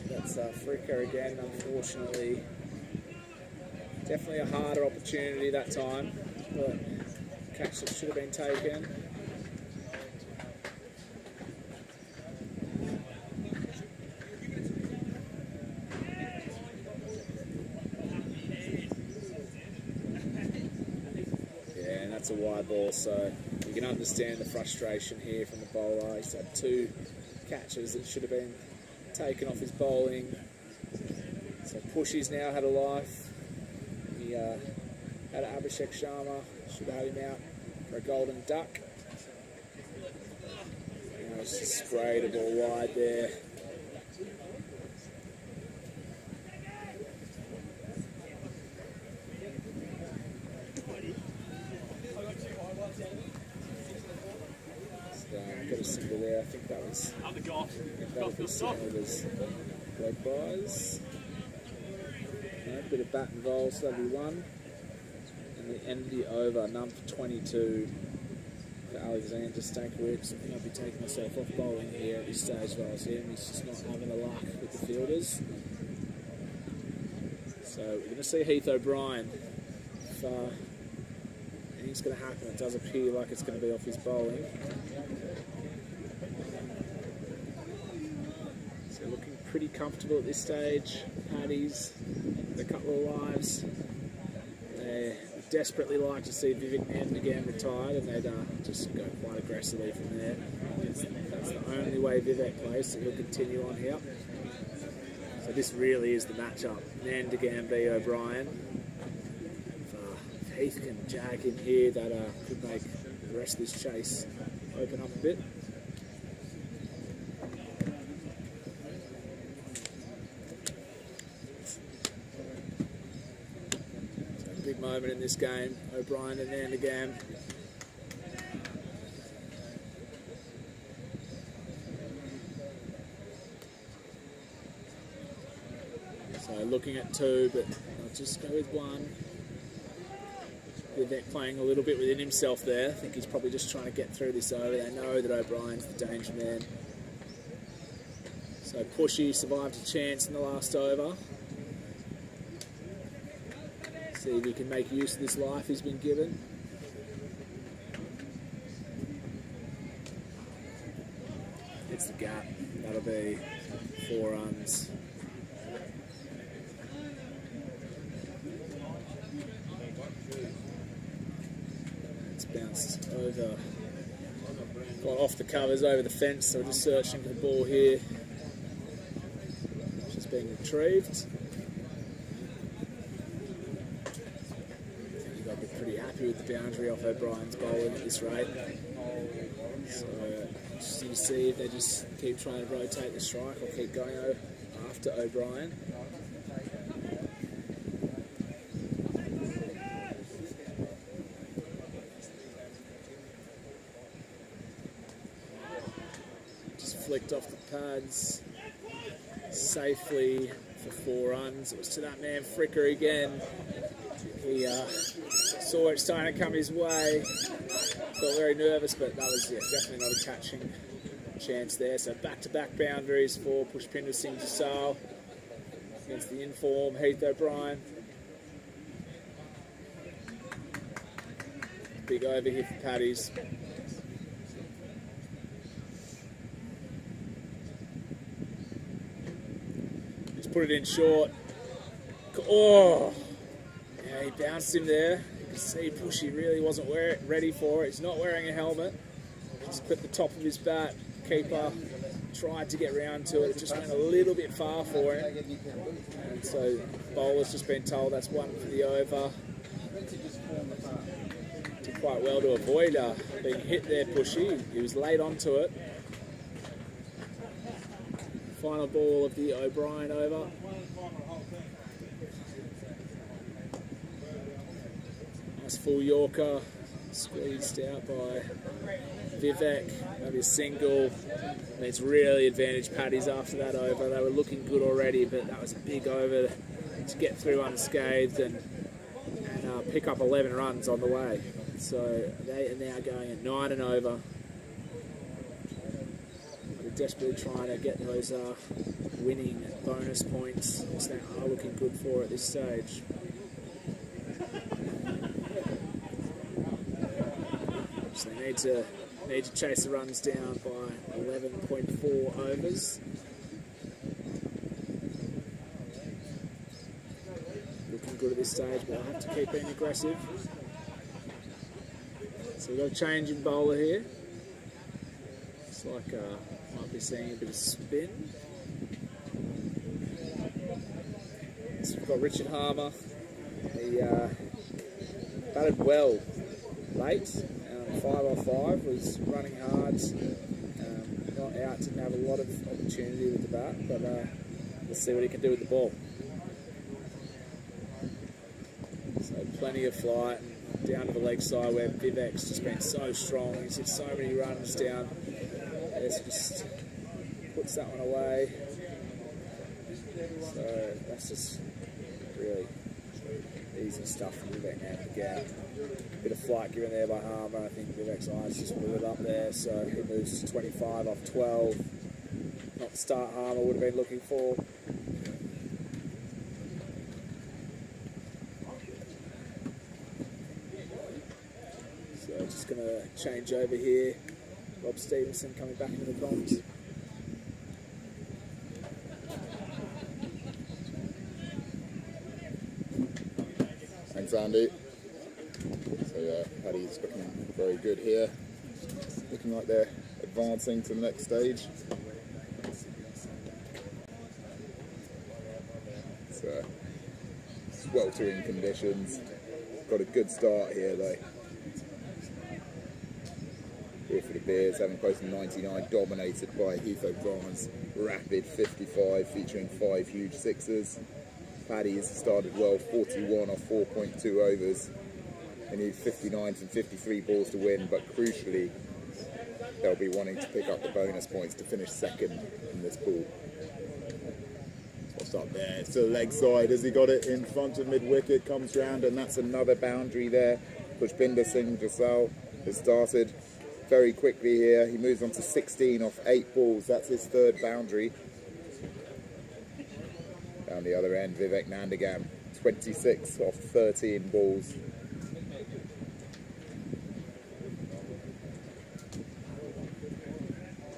That's Fricker again, unfortunately. Definitely a harder opportunity that time, but catch that should have been taken. Yeah, and that's a wide ball, so you can understand the frustration here from the bowler. He's had 2 catches that should have been taken off his bowling. So Pushy's now had a life. He had Abhishek Sharma, should have had him out for a golden duck. You know, it's just sprayed a ball wide there. I think that was overs. Leg buys. No, a bit of bat involved, so that'll be one. And the end of the over, number 22 for Alexander Stankiewicz. I think I'll be taking myself off bowling here at this stage if I was him. He's just not having the luck with the fielders. So we're going to see Heath O'Brien. If anything's going to happen, it does appear like it's going to be off his bowling. So looking pretty comfortable at this stage. Paddies, a couple of lives. They desperately like to see Vivek and again retired, and they'd just go quite aggressively from there. That's the only way Vivek plays, so he'll continue on here. So this really is the matchup. Nandigan v O'Brien. If Heath can jag him here, that could make the rest of this chase open up a bit. So a big moment in this game, O'Brien and Nandigan. So looking at two, but I'll just go with one. Vivek playing a little bit within himself there. I think he's probably just trying to get through this over. They know that O'Brien's the danger man. So Pushy survived a chance in the last over. See if he can make use of this life he's been given. It's the gap. That'll be 4 runs. Bounced over, gone off the covers over the fence, so we're just searching for the ball here, which is being retrieved. I think you've got to be pretty happy with the boundary off O'Brien's bowling at this rate. So interesting to see if they just keep trying to rotate the strike or keep going after O'Brien. Flicked off the pads safely for 4 runs. It was to that man Fricker again. He saw it starting to come his way. Felt very nervous, but that was definitely not a catching chance there. So back-to-back boundaries for Pushpinder Singh Jasal against the in-form Heath O'Brien. Big over here for Paddies. Put it in short. Oh! Yeah, he bounced him there. You can see Pushy really wasn't ready for it. He's not wearing a helmet. Just clipped the top of his bat. Keeper tried to get round to it. It just went a little bit far for him. And so bowler's just been told that's one for the over. Did quite well to avoid being hit there, Pushy. He was late onto it. Final ball of the O'Brien over. Nice full Yorker, squeezed out by Vivek. Maybe a single. And it's really advantaged Paddies after that over. They were looking good already, but that was a big over to get through unscathed and pick up 11 runs on the way. So they are now going at 9 and over. Desperately trying to get those winning bonus points, which they are looking good for at this stage. So they need to chase the runs down by 11.4 overs. Looking good at this stage, but I have to keep being aggressive. So we've got a change in bowler here. It's like might be seeing a bit of spin. So we've got Richard Harmer. He batted well late. 5 off 5, was running hard. Not out, didn't have a lot of opportunity with the bat, but let's see what he can do with the ball. So plenty of flight down to the leg side where Vivek's just been so strong. He's hit so many runs down there, so just puts that one away. So that's just really easy stuff from Vivek now again. Bit of flight given there by Harmer. I think Vivek's eyes just blew it up there, so he moves to 25 off 12. Not the start Harmer would have been looking for. So just going to change over here. Rob Stevenson coming back into the comms. Thanks, Andy. So yeah, Paddy's looking very good here. Looking like they're advancing to the next stage. So, sweltering conditions. Got a good start here though. Here for the Bears, having posted 99, dominated by Heath O'Brien's rapid 55, featuring 5 huge sixes. Paddies started well, 41 off 4.2 overs. They need 59 from 53 balls to win, but crucially, they'll be wanting to pick up the bonus points to finish second in this pool. So I'll start there. It's to the leg side as he got it in front of mid-wicket, comes round, and that's another boundary there. Pushpinder Singh Jasal has started very quickly here. He moves on to 16 off 8 balls. That's his third boundary. Down the other end, Vivek Nandagam, 26 off 13 balls.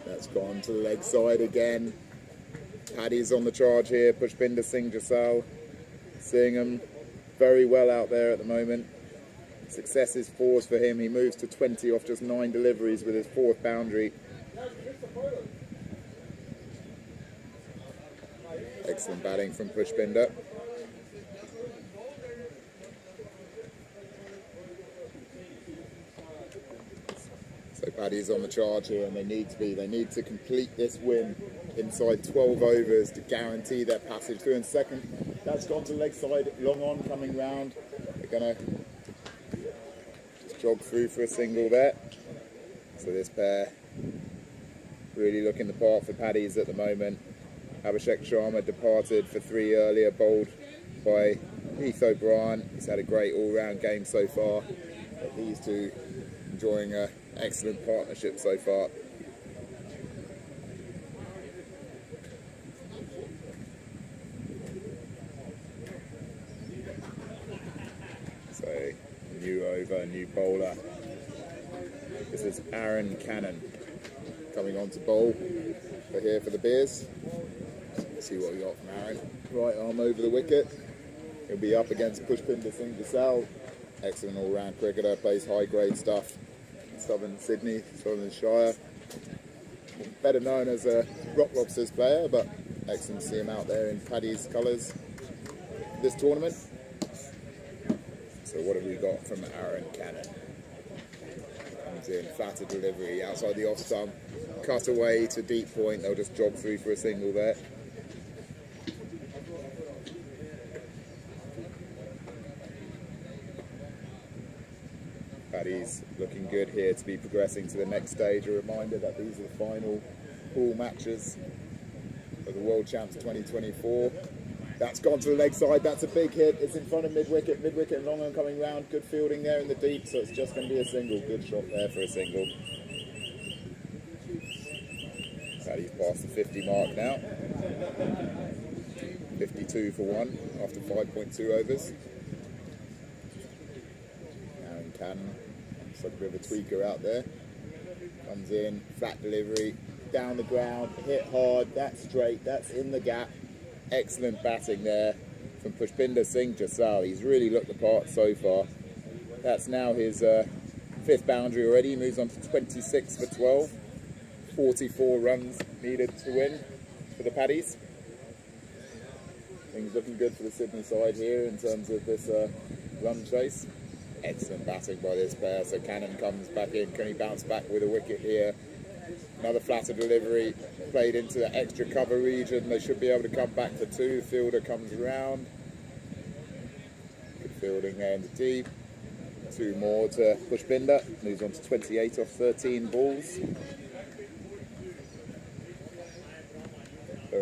That's gone to the leg side again. Paddy's on the charge here. Pushpinder Singh Jasal, seeing him very well out there at the moment. Success is 4s for him. He moves to 20 off just 9 deliveries with his 4th boundary. Excellent batting from Pushpinder. So Paddy's on the charge here, and they need to complete this win inside 12 overs to guarantee their passage through in second. That's gone to leg side, long on coming round. They're gonna just jog through for a single there. So this pair really looking the part for Paddies at the moment. Abhishek Sharma departed for 3 earlier, bowled by Heath O'Brien. He's had a great all-round game so far. But these two enjoying an excellent partnership so far. So, new over, new bowler. This is Aaron Cannon coming on to bowl for here for the Bears. See what we got from Aaron. Right arm over the wicket. He'll be up against Pushpinder Singh Jasal. Excellent all-round cricketer, plays high-grade stuff in Southern Sydney, Southern Shire. Better known as a Rock Lobsters player, but excellent to see him out there in Paddy's colours this tournament. So what have we got from Aaron Cannon? Comes in, flatter delivery, outside the off stump, cut away to deep point. They'll just jog through for a single there. Paddy's looking good here to be progressing to the next stage. A reminder that these are the final pool matches of the World Champs 2024. That's gone to the leg side. That's a big hit. It's in front of mid-wicket. Mid-wicket and long on coming round. Good fielding there in the deep, so it's just going to be a single. Good shot there for a single. Paddy's past the 50 mark now. 52 for 1 after 5.2 overs. Aaron Cannon, looks like a bit of a tweaker out there. Comes in, flat delivery, down the ground, hit hard, that's straight, that's in the gap. Excellent batting there from Pushpinder Singh Jasal. He's really looked the part so far. That's now his 5th boundary already. He moves on to 26 for 12. 44 runs needed to win for the Paddies. Things looking good for the Sydney side here in terms of this run chase. Excellent batting by this pair. So Cannon comes back in. Can he bounce back with a wicket here? Another flatter delivery played into the extra cover region. They should be able to come back for 2. The fielder comes around. Good fielding there in the deep. 2 more to Pushpinder. Moves on to 28 off 13 balls.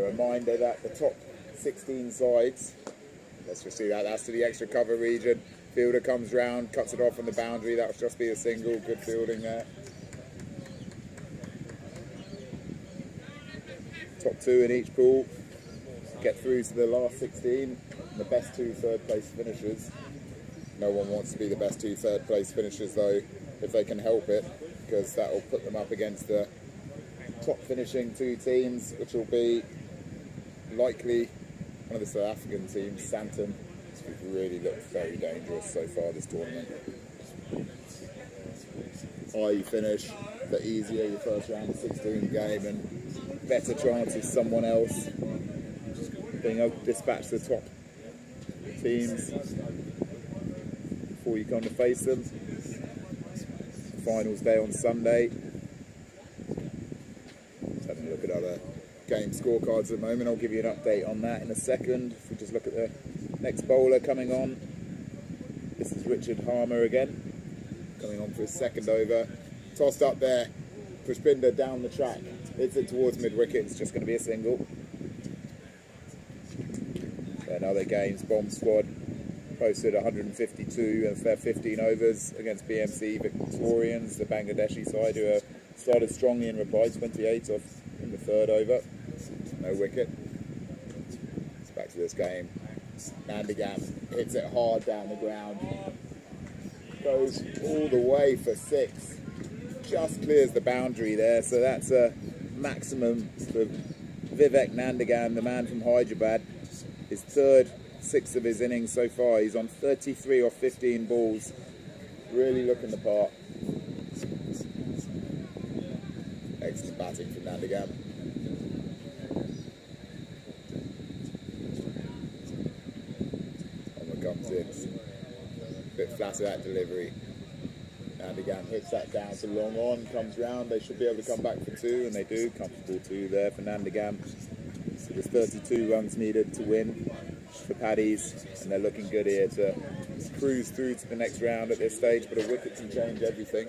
A reminder that the top 16 sides, let's just see that, that's to the extra cover region. Fielder comes round, cuts it off on the boundary, that will just be a single, good fielding there. Top 2 in each pool get through to the last 16, and the best 2 third place finishers. No one wants to be the best 2 third place finishers though, if they can help it, because that will put them up against the top finishing 2 teams, which will be likely one of the South African teams, Santon, who've really looked very dangerous so far this tournament. Higher you finish, the easier your first round of 16 game, and better chance of someone else being able to dispatch the top teams before you come to face them. Finals day on Sunday. Just having a look at other game scorecards at the moment. I'll give you an update on that in a second. If we just look at the next bowler coming on. This is Richard Harmer again, coming on for his second over. Tossed up there, Pushpinder down the track. Hits it towards mid-wicket, it's just going to be a single. In other games, Bomb Squad posted 152 of their 15 overs against BMC Victorians, the Bangladeshi side, who started strongly in reply, 28 off in the 3rd over. No wicket. It's back to this game. Nandigam hits it hard down the ground. Goes all the way for 6. Just clears the boundary there, so that's a maximum for Vivek Nandigam, the man from Hyderabad. His 3rd 6 of his innings so far. He's on 33 off 15 balls. Really looking the part. Excellent batting from Nandigam. Homer comes in. Bit flat of that delivery. Nandigam hits that down to long on, comes round. They should be able to come back for 2, and they do. Comfortable 2 there for Nandigam. So there's 32 runs needed to win for Paddies, and they're looking good here to cruise through to the next round at this stage, but a wicket can change everything.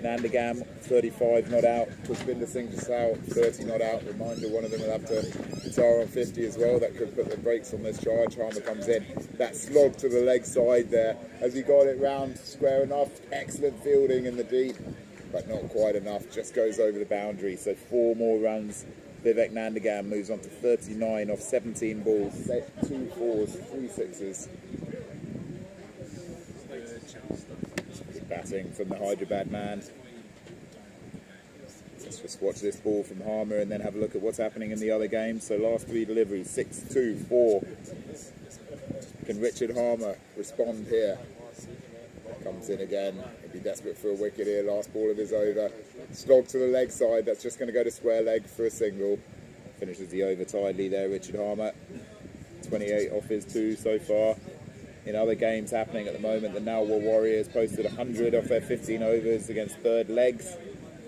Nandigam, 35 not out. Pushpinder Singh Jasal, 30 not out. Reminder, one of them will have to retire on 50 as well. That could put the brakes on this charge. Harmer comes in. That slog to the leg side there. As he got it round square enough. Excellent fielding in the deep, but not quite enough. Just goes over the boundary. So 4 more runs. Vivek Nandigam moves on to 39 off 17 balls. 2 4s, 3 6s. Good batting from the Hyderabad man. Let's just watch this ball from Harmer and then have a look at what's happening in the other games. So last 3 deliveries, 6, 2, 4. Can Richard Harmer respond here? Comes in again. He'd be desperate for a wicket here. Last ball of his over. Slog to the leg side. That's just going to go to square leg for a single. Finishes the over tidily there, Richard Harmer. 28 off his 2 so far. In other games happening at the moment, the Nalwa Warriors posted 100 off their 15 overs against Third Legs.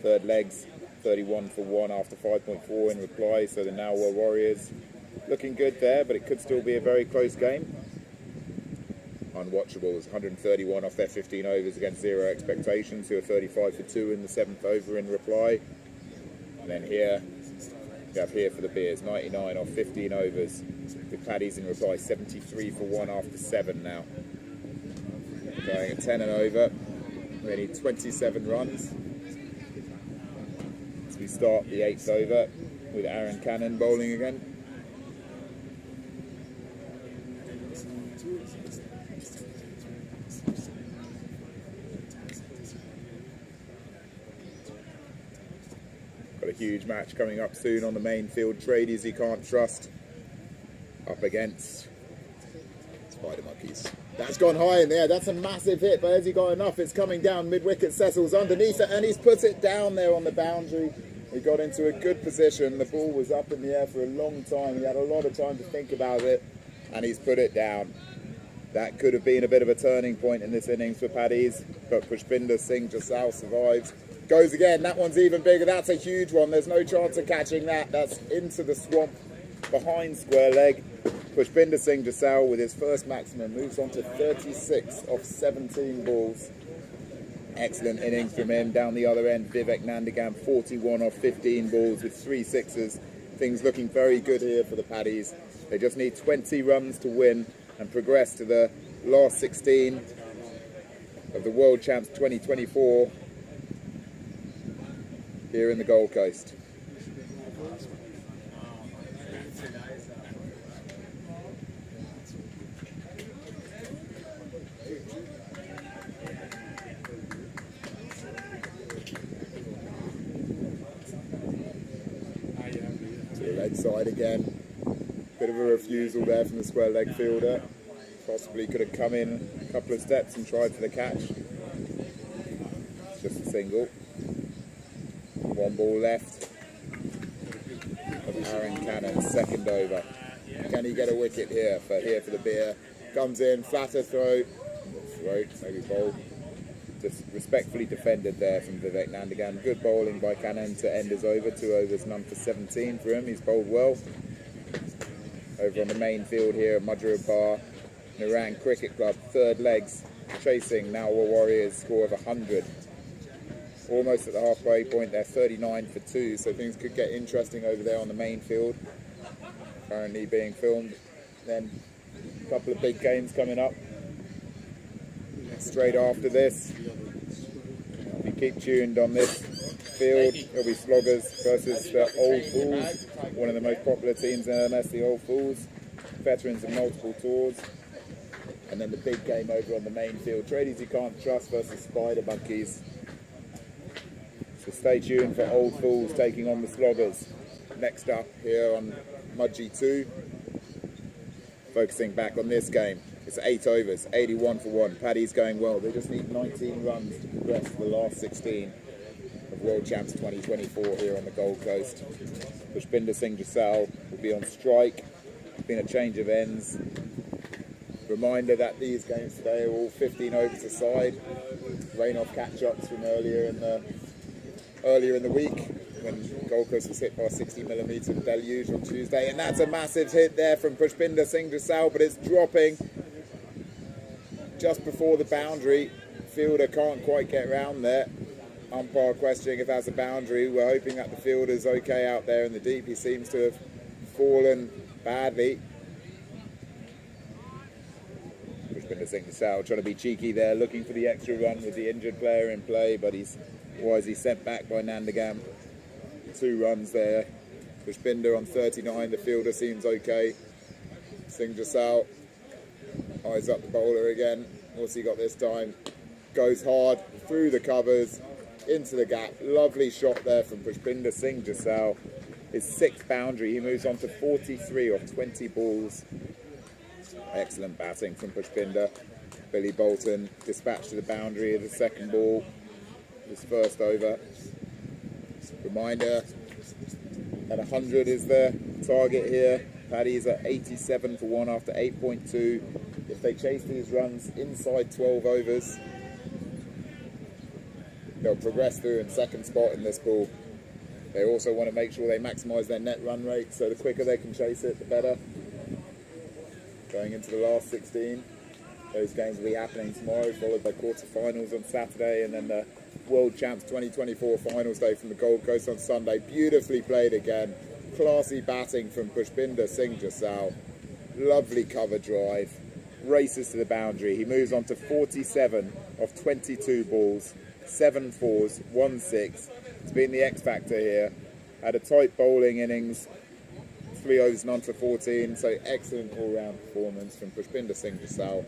Third Legs, 31 for 1 after 5.4 in reply. So the Nalwa Warriors looking good there, but it could still be a very close game. Unwatchables, 131 off their 15 overs against 0 expectations, who are 35 for 2 in the 7th over in reply. And then here, we have here for the Beers, 99 off 15 overs, with Paddies in reply, 73 for 1 after 7 now. Going at 10 and over, we need 27 runs. As we start the 8th over, with Aaron Cannon bowling again. Got a huge match coming up soon on the main field. Tradies he can't trust. Up against Spider Monkeys. That's gone high in there. That's a massive hit, but has he got enough? It's coming down mid-wicket. Cecil's underneath it, and he's put it down there on the boundary. He got into a good position. The ball was up in the air for a long time. He had a lot of time to think about it, and he's put it down. That could have been a bit of a turning point in this innings for Paddies, but Pushpinder Singh Jasal survives. Goes again. That one's even bigger. That's a huge one. There's no chance of catching that. That's into the swamp behind square leg. Pushpinder Singh Jasal with his first maximum moves on to 36 off 17 balls. Excellent innings from him. Down the other end, Vivek Nandigam, 41 off 15 balls with 3 6s, Things looking very good here for the Paddies. They just need 20 runs to win and progress to the last 16 of the World Champs 2024 here in the Gold Coast. To the leg side again. Bit of a refusal there from the square leg fielder. Possibly could have come in a couple of steps and tried for the catch. Just a single. One ball left of Aaron Cannon, second over. Can he get a wicket here for the beer? Comes in, flatter throw, maybe bowl. Just respectfully defended there from Vivek Nandagan. Good bowling by Cannon to end his over. 2 overs, none for 17 for him. He's bowled well. Over on the main field here at Mudgerow Narang Cricket Club, third legs, chasing Nowra Warriors score of 100. Almost at the halfway point, they're 39 for 2, so things could get interesting over there on the main field. Currently being filmed. Then a couple of big games coming up. Straight after this, if you keep tuned on this field, it'll be Sloggers versus the Old Fools, one of the most popular teams in LMS, the Old Fools, veterans of multiple tours. And then the big game over on the main field, Tradies You Can't Trust versus Spider Monkeys. So stay tuned for Old Fools taking on the Sloggers. Next up here on Mudgee 2, focusing back on this game. It's 8 overs, 81 for 1. Paddy's going well. They just need 19 runs to progress to the last 16 of World Champs 2024 here on the Gold Coast. Pushpinder Singh Jasal will be on strike. Been a change of ends. Reminder that these games today are all 15 overs aside. Rain off catch-ups from earlier in the week when Gold Coast was hit by a 60mm deluge on Tuesday. And that's a massive hit there from Pushpinder Singh Jasal, but it's dropping just before the boundary. Fielder can't quite get around there. Umpire questioning if that's a boundary. We're hoping that the fielder's okay out there in the deep. He seems to have fallen badly. Pushpinder Singh Jasal trying to be cheeky there, looking for the extra run with the injured player in play, but he's wisely sent back by Nandagam. 2 runs there. Pushpinder on 39. The fielder seems okay. Singh Jasal eyes up the bowler again. What's he got this time? Goes hard through the covers into the gap. Lovely shot there from Pushpinder Singh Jasal. His 6th boundary. He moves on to 43 off 20 balls. Excellent batting from Pushpinder. Billy Bolton dispatched to the boundary of the second ball. His first over. Reminder that 100 is the target here. Paddy's at 87 for 1 after 8.2. If they chase these runs inside 12 overs, they'll progress through in second spot in this pool. They also want to make sure they maximise their net run rate, so the quicker they can chase it, the better. Going into the last 16, those games will be happening tomorrow, followed by quarterfinals on Saturday, and then the World Champs 2024 finals day from the Gold Coast on Sunday. Beautifully played again. Classy batting from Pushpinder Singh Jasal. Lovely cover drive. Races to the boundary. He moves on to 47 of 22 balls. 7 fours, 1 6. It's been the X factor here. Had a tight bowling innings. 3 overs, none for 14. So excellent all-round performance from Pushpinder Singh Jasal.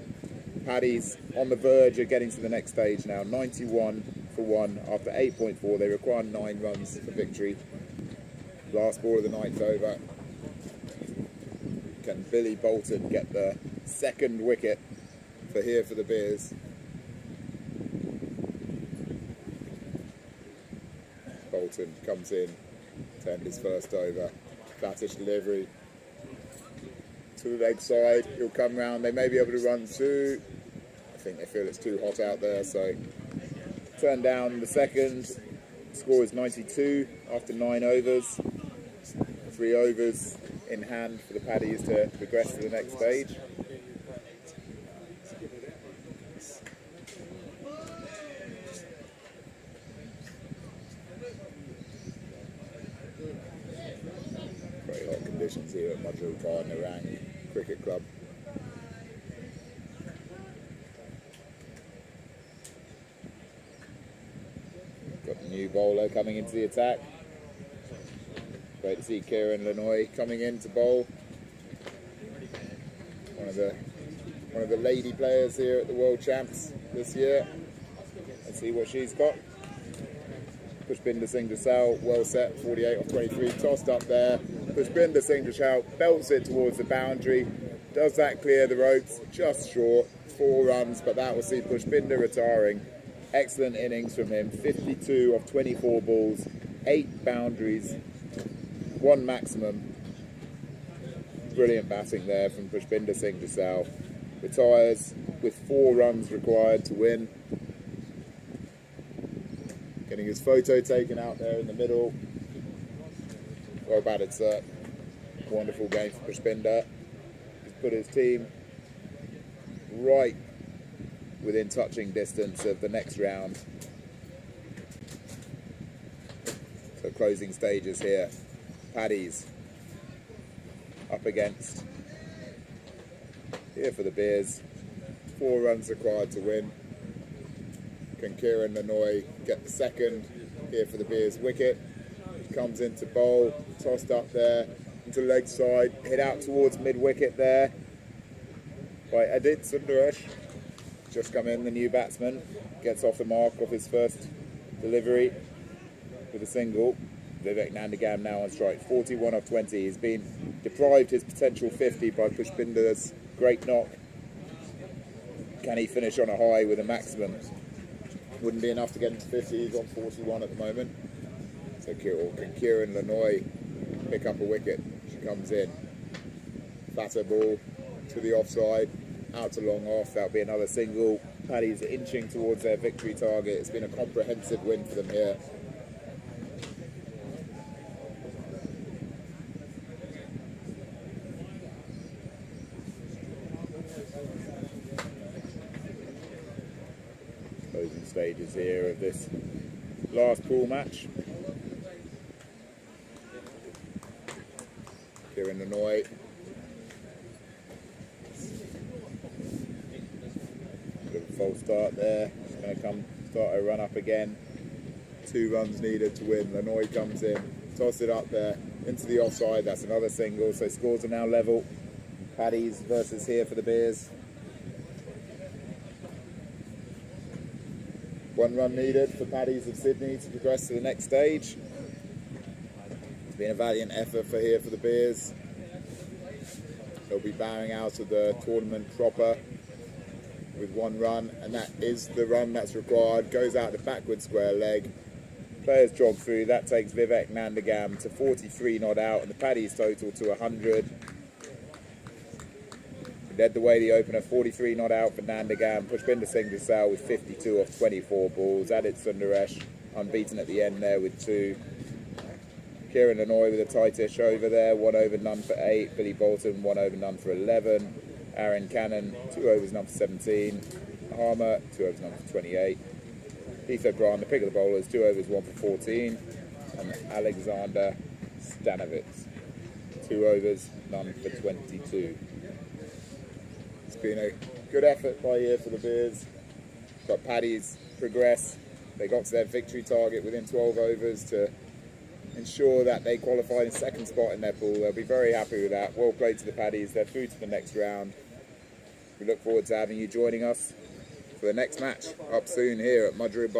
Paddies on the verge of getting to the next stage now. 91 for 1 after 8.4. They require 9 runs for victory. Last ball of the 9th over. Can Billy Bolton get the 2nd wicket for here for the Beers? Bolton comes in to end his first over. Flattish delivery to the leg side. He'll come round. They may be able to run 2. I think they feel it's too hot out there, so turn down the 2nd. Score is 92 after 9 overs. 3 overs in hand for the Paddies to progress to the next stage. by Narang Cricket Club. Got a new bowler coming into the attack. Great to see Kieran Lanoy coming in to bowl. One of the lady players here at the World Champs this year. Let's see what she's got. Pushpinder Singh Jasal, well set, 48 off 23, tossed up there. Pushpinder Singh Jasal belts it towards the boundary. Does that clear the ropes? Just short, 4 runs, but that will see Pushpinder retiring. Excellent innings from him, 52 off 24 balls, 8 boundaries, 1 maximum. Brilliant batting there from Pushpinder Singh Jasal. Retires with 4 runs required to win. Getting his photo taken out there in the middle. Well batted, sir. Wonderful game for Pushpinder. He's put his team right within touching distance of the next round. So closing stages here. Paddies up against here for the Bears. 4 runs required to win. Can Kieran Lanoy get the second here for the Bears wicket? Comes into bowl, tossed up there into leg side, hit out towards mid wicket there by Adit Sundaresh. Just come in, the new batsman, gets off the mark of his first delivery with a single. Vivek Nandagam now on strike, 41 off 20. He's been deprived his potential 50 by Pushpinder's great knock. Can he finish on a high with a maximum? Wouldn't be enough to get into 50. He's on 41 at the moment. So can Kieran Lanoy pick up a wicket? She comes in. Fatter ball to the offside. Out to long off. That'll be another single. Paddies are inching towards their victory target. It's been a comprehensive win for them here. Closing stages here of this last pool match. Kieran Lanoy. Bit of a false start there. He's going to come start a run up again. 2 runs needed to win. Lanoy comes in, toss it up there into the offside. That's another single. So scores are now level. Paddies versus here for the Bears. 1 run needed for Paddies of Sydney to progress to the next stage. It's been a valiant effort for here for the Bears. They'll be bowing out of the tournament proper with 1 run, and that is the run that's required. Goes out the backward square leg. Players jog through. That takes Vivek Nandagam to 43 not out, and the Paddies total to 100. Led the way the opener, 43 not out for Nandagam. Pushpinder Singh Jasal with 52 off 24 balls. Adit Sundaresh unbeaten at the end there with 2. Kieran Lanoy with a tightish over there, 1 over none for 8. Billy Bolton, 1 over none for 11. Aaron Cannon, 2 overs none for 17. Harmer, 2 overs none for 28. Heath O'Brien, the pick of the bowlers, 2 overs 1 for 14. And Alexander Stanovitz, 2 overs none for 22. It's been a good effort by here for the Bears. Got Paddies progress. They got to their victory target within 12 overs to ensure that they qualified in 2nd spot in their pool. They'll be very happy with that. Well played to the Paddies. They're through to the next round. We look forward to having you joining us for the next match up soon here at Mudgery Bar.